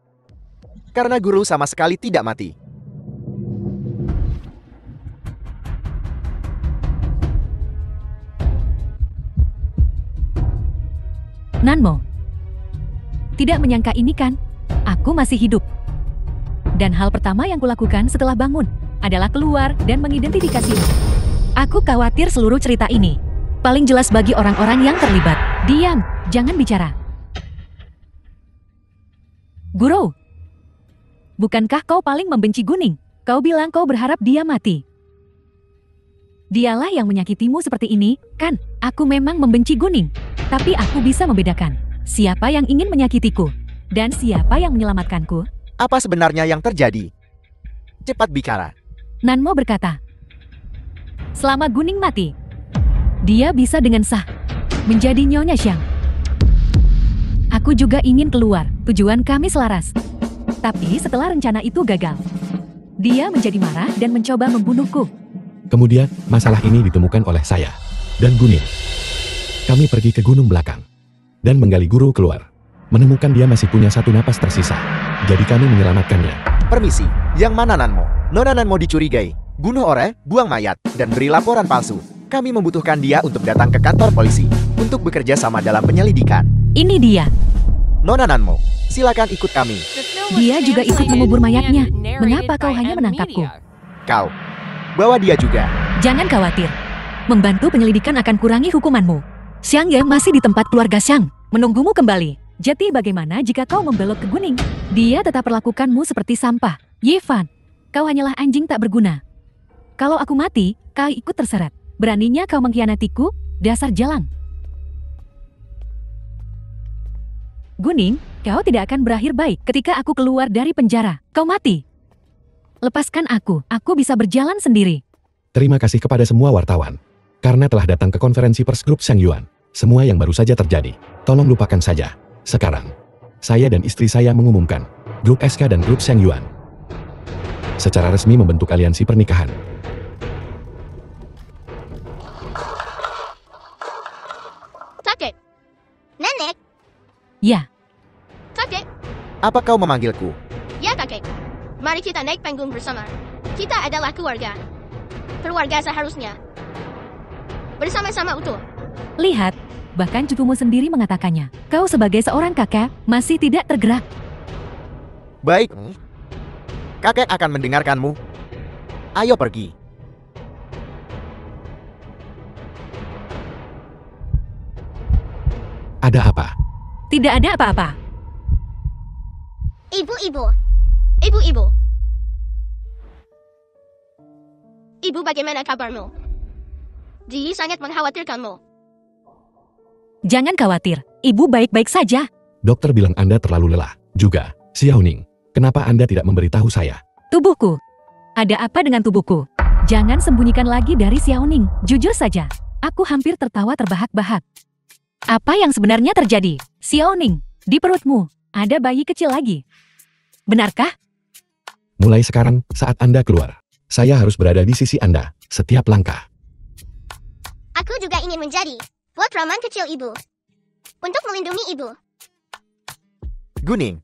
Karena guru sama sekali tidak mati. Nanmo, tidak menyangka ini kan? Aku masih hidup. Dan hal pertama yang kulakukan setelah bangun adalah keluar dan mengidentifikasimu. Aku khawatir seluruh cerita ini paling jelas bagi orang-orang yang terlibat. Diam, jangan bicara. Guru, bukankah kau paling membenci Guning? Kau bilang kau berharap dia mati. Dialah yang menyakitimu seperti ini, kan? Aku memang membenci Guning, tapi aku bisa membedakan siapa yang ingin menyakitiku dan siapa yang menyelamatkanku. Apa sebenarnya yang terjadi? Cepat bicara. Nanmo berkata, selama Guning mati, dia bisa dengan sah menjadi Nyonya Xiang. Aku juga ingin keluar, tujuan kami selaras. Tapi setelah rencana itu gagal, dia menjadi marah dan mencoba membunuhku. Kemudian, masalah ini ditemukan oleh saya dan Guning. Kami pergi ke gunung belakang dan menggali guru keluar. Menemukan dia masih punya satu napas tersisa. Jadi kami menyelamatkannya. Permisi, yang mana Nanmo? Nona Nanmo dicurigai bunuh orang, buang mayat, dan beri laporan palsu. Kami membutuhkan dia untuk datang ke kantor polisi untuk bekerja sama dalam penyelidikan. Ini dia. Nona Nanmo, silakan ikut kami. Dia juga ikut mengubur mayatnya. Mengapa kau hanya menangkapku? Kau, bawa dia juga. Jangan khawatir. Membantu penyelidikan akan kurangi hukumanmu. Xiang Ye masih di tempat keluarga Xiang, menunggumu kembali. Jadi bagaimana jika kau membelok ke Guning? Dia tetap perlakukanmu seperti sampah. Ye Fan, kau hanyalah anjing tak berguna. Kalau aku mati, kau ikut terseret. Beraninya kau mengkhianatiku, dasar jalang. Guning, kau tidak akan berakhir baik ketika aku keluar dari penjara. Kau mati. Lepaskan aku bisa berjalan sendiri. Terima kasih kepada semua wartawan. Karena telah datang ke konferensi pers grup Xiang Yuan. Semua yang baru saja terjadi, tolong lupakan saja. Sekarang, saya dan istri saya mengumumkan, grup SK dan grup Xiang Yuan secara resmi membentuk aliansi pernikahan. Kakek. Nenek. Ya, Kakek. Apa kau memanggilku? Ya kakek. Mari kita naik panggung bersama. Kita adalah keluarga. Keluarga seharusnya bersama-sama utuh. lihat, bahkan cucumu sendiri mengatakannya. Kau sebagai seorang kakek, masih tidak tergerak. Baik. Kakek akan mendengarkanmu. Ayo pergi. Ada apa? Tidak ada apa-apa. Ibu-ibu. Ibu-ibu. Ibu, bagaimana kabarmu? Ji sangat mengkhawatirkanmu. Jangan khawatir, ibu baik-baik saja. Dokter bilang Anda terlalu lelah. Juga, Xiaoning, kenapa Anda tidak memberitahu saya? Tubuhku. Ada apa dengan tubuhku? Jangan sembunyikan lagi dari Xiaoning. Jujur saja. Aku hampir tertawa terbahak-bahak. Apa yang sebenarnya terjadi? Xiaoning, di perutmu ada bayi kecil lagi. Benarkah? Mulai sekarang, saat Anda keluar, saya harus berada di sisi Anda, setiap langkah. Aku juga ingin menjadi putraman kecil ibu. Untuk melindungi ibu. Guning.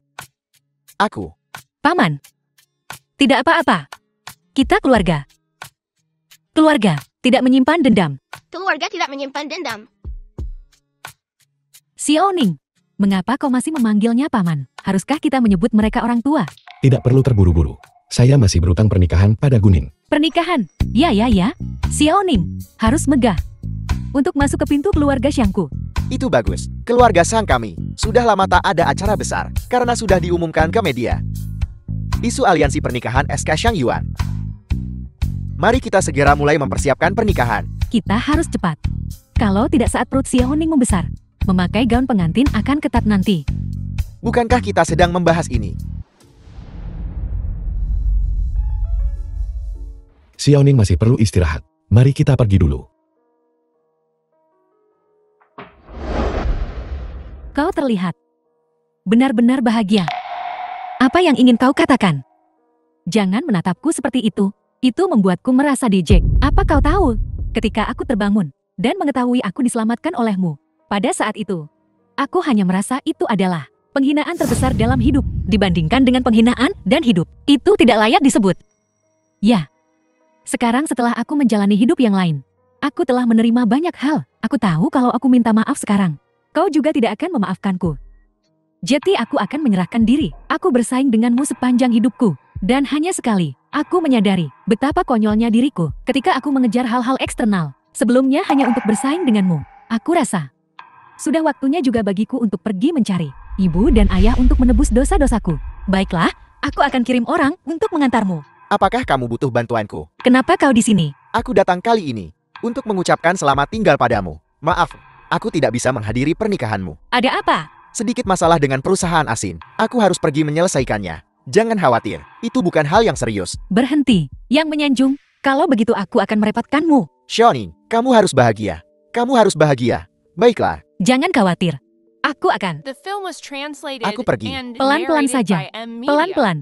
Aku. Paman. Tidak apa-apa. Kita keluarga. Keluarga tidak menyimpan dendam. Keluarga tidak menyimpan dendam. Xiaoning, mengapa kau masih memanggilnya paman? Haruskah kita menyebut mereka orang tua? Tidak perlu terburu-buru. Saya masih berutang pernikahan pada Guning. Pernikahan? Ya. Xiaoning, harus megah. Untuk masuk ke pintu keluarga Xiangku. Itu bagus. Keluarga Sang kami. Sudah lama tak ada acara besar. Karena sudah diumumkan ke media. Isu aliansi pernikahan SK Xiang Yuan. Mari kita segera mulai mempersiapkan pernikahan. Kita harus cepat. Kalau tidak saat perut Xiaoning membesar, memakai gaun pengantin akan ketat nanti. Bukankah kita sedang membahas ini? Xiaoning masih perlu istirahat. Mari kita pergi dulu. Kau terlihat benar-benar bahagia. Apa yang ingin kau katakan? Jangan menatapku seperti itu. Itu membuatku merasa dejek. Apa kau tahu? Ketika aku terbangun dan mengetahui aku diselamatkan olehmu, pada saat itu, aku hanya merasa itu adalah penghinaan terbesar dalam hidup dibandingkan dengan penghinaan dan hidup. Itu tidak layak disebut. Ya. Sekarang setelah aku menjalani hidup yang lain, aku telah menerima banyak hal. Aku tahu kalau aku minta maaf sekarang, kau juga tidak akan memaafkanku. Jadi aku akan menyerahkan diri. Aku bersaing denganmu sepanjang hidupku. Dan hanya sekali, aku menyadari betapa konyolnya diriku ketika aku mengejar hal-hal eksternal. Sebelumnya hanya untuk bersaing denganmu. Aku rasa sudah waktunya juga bagiku untuk pergi mencari ibu dan ayah untuk menebus dosa-dosaku. Baiklah, aku akan kirim orang untuk mengantarmu. Apakah kamu butuh bantuanku? Kenapa kau di sini? Aku datang kali ini untuk mengucapkan selamat tinggal padamu. Maaf, aku tidak bisa menghadiri pernikahanmu. Ada apa? Sedikit masalah dengan perusahaan asin. Aku harus pergi menyelesaikannya. Jangan khawatir, itu bukan hal yang serius. Berhenti, yang menyanjung. Kalau begitu aku akan merepotkanmu. Xiaoning, kamu harus bahagia. Kamu harus bahagia. Baiklah. Jangan khawatir. Aku akan. The film was translated Aku pergi. and Pelan-pelan narrated saja. by M. Media. Pelan-pelan.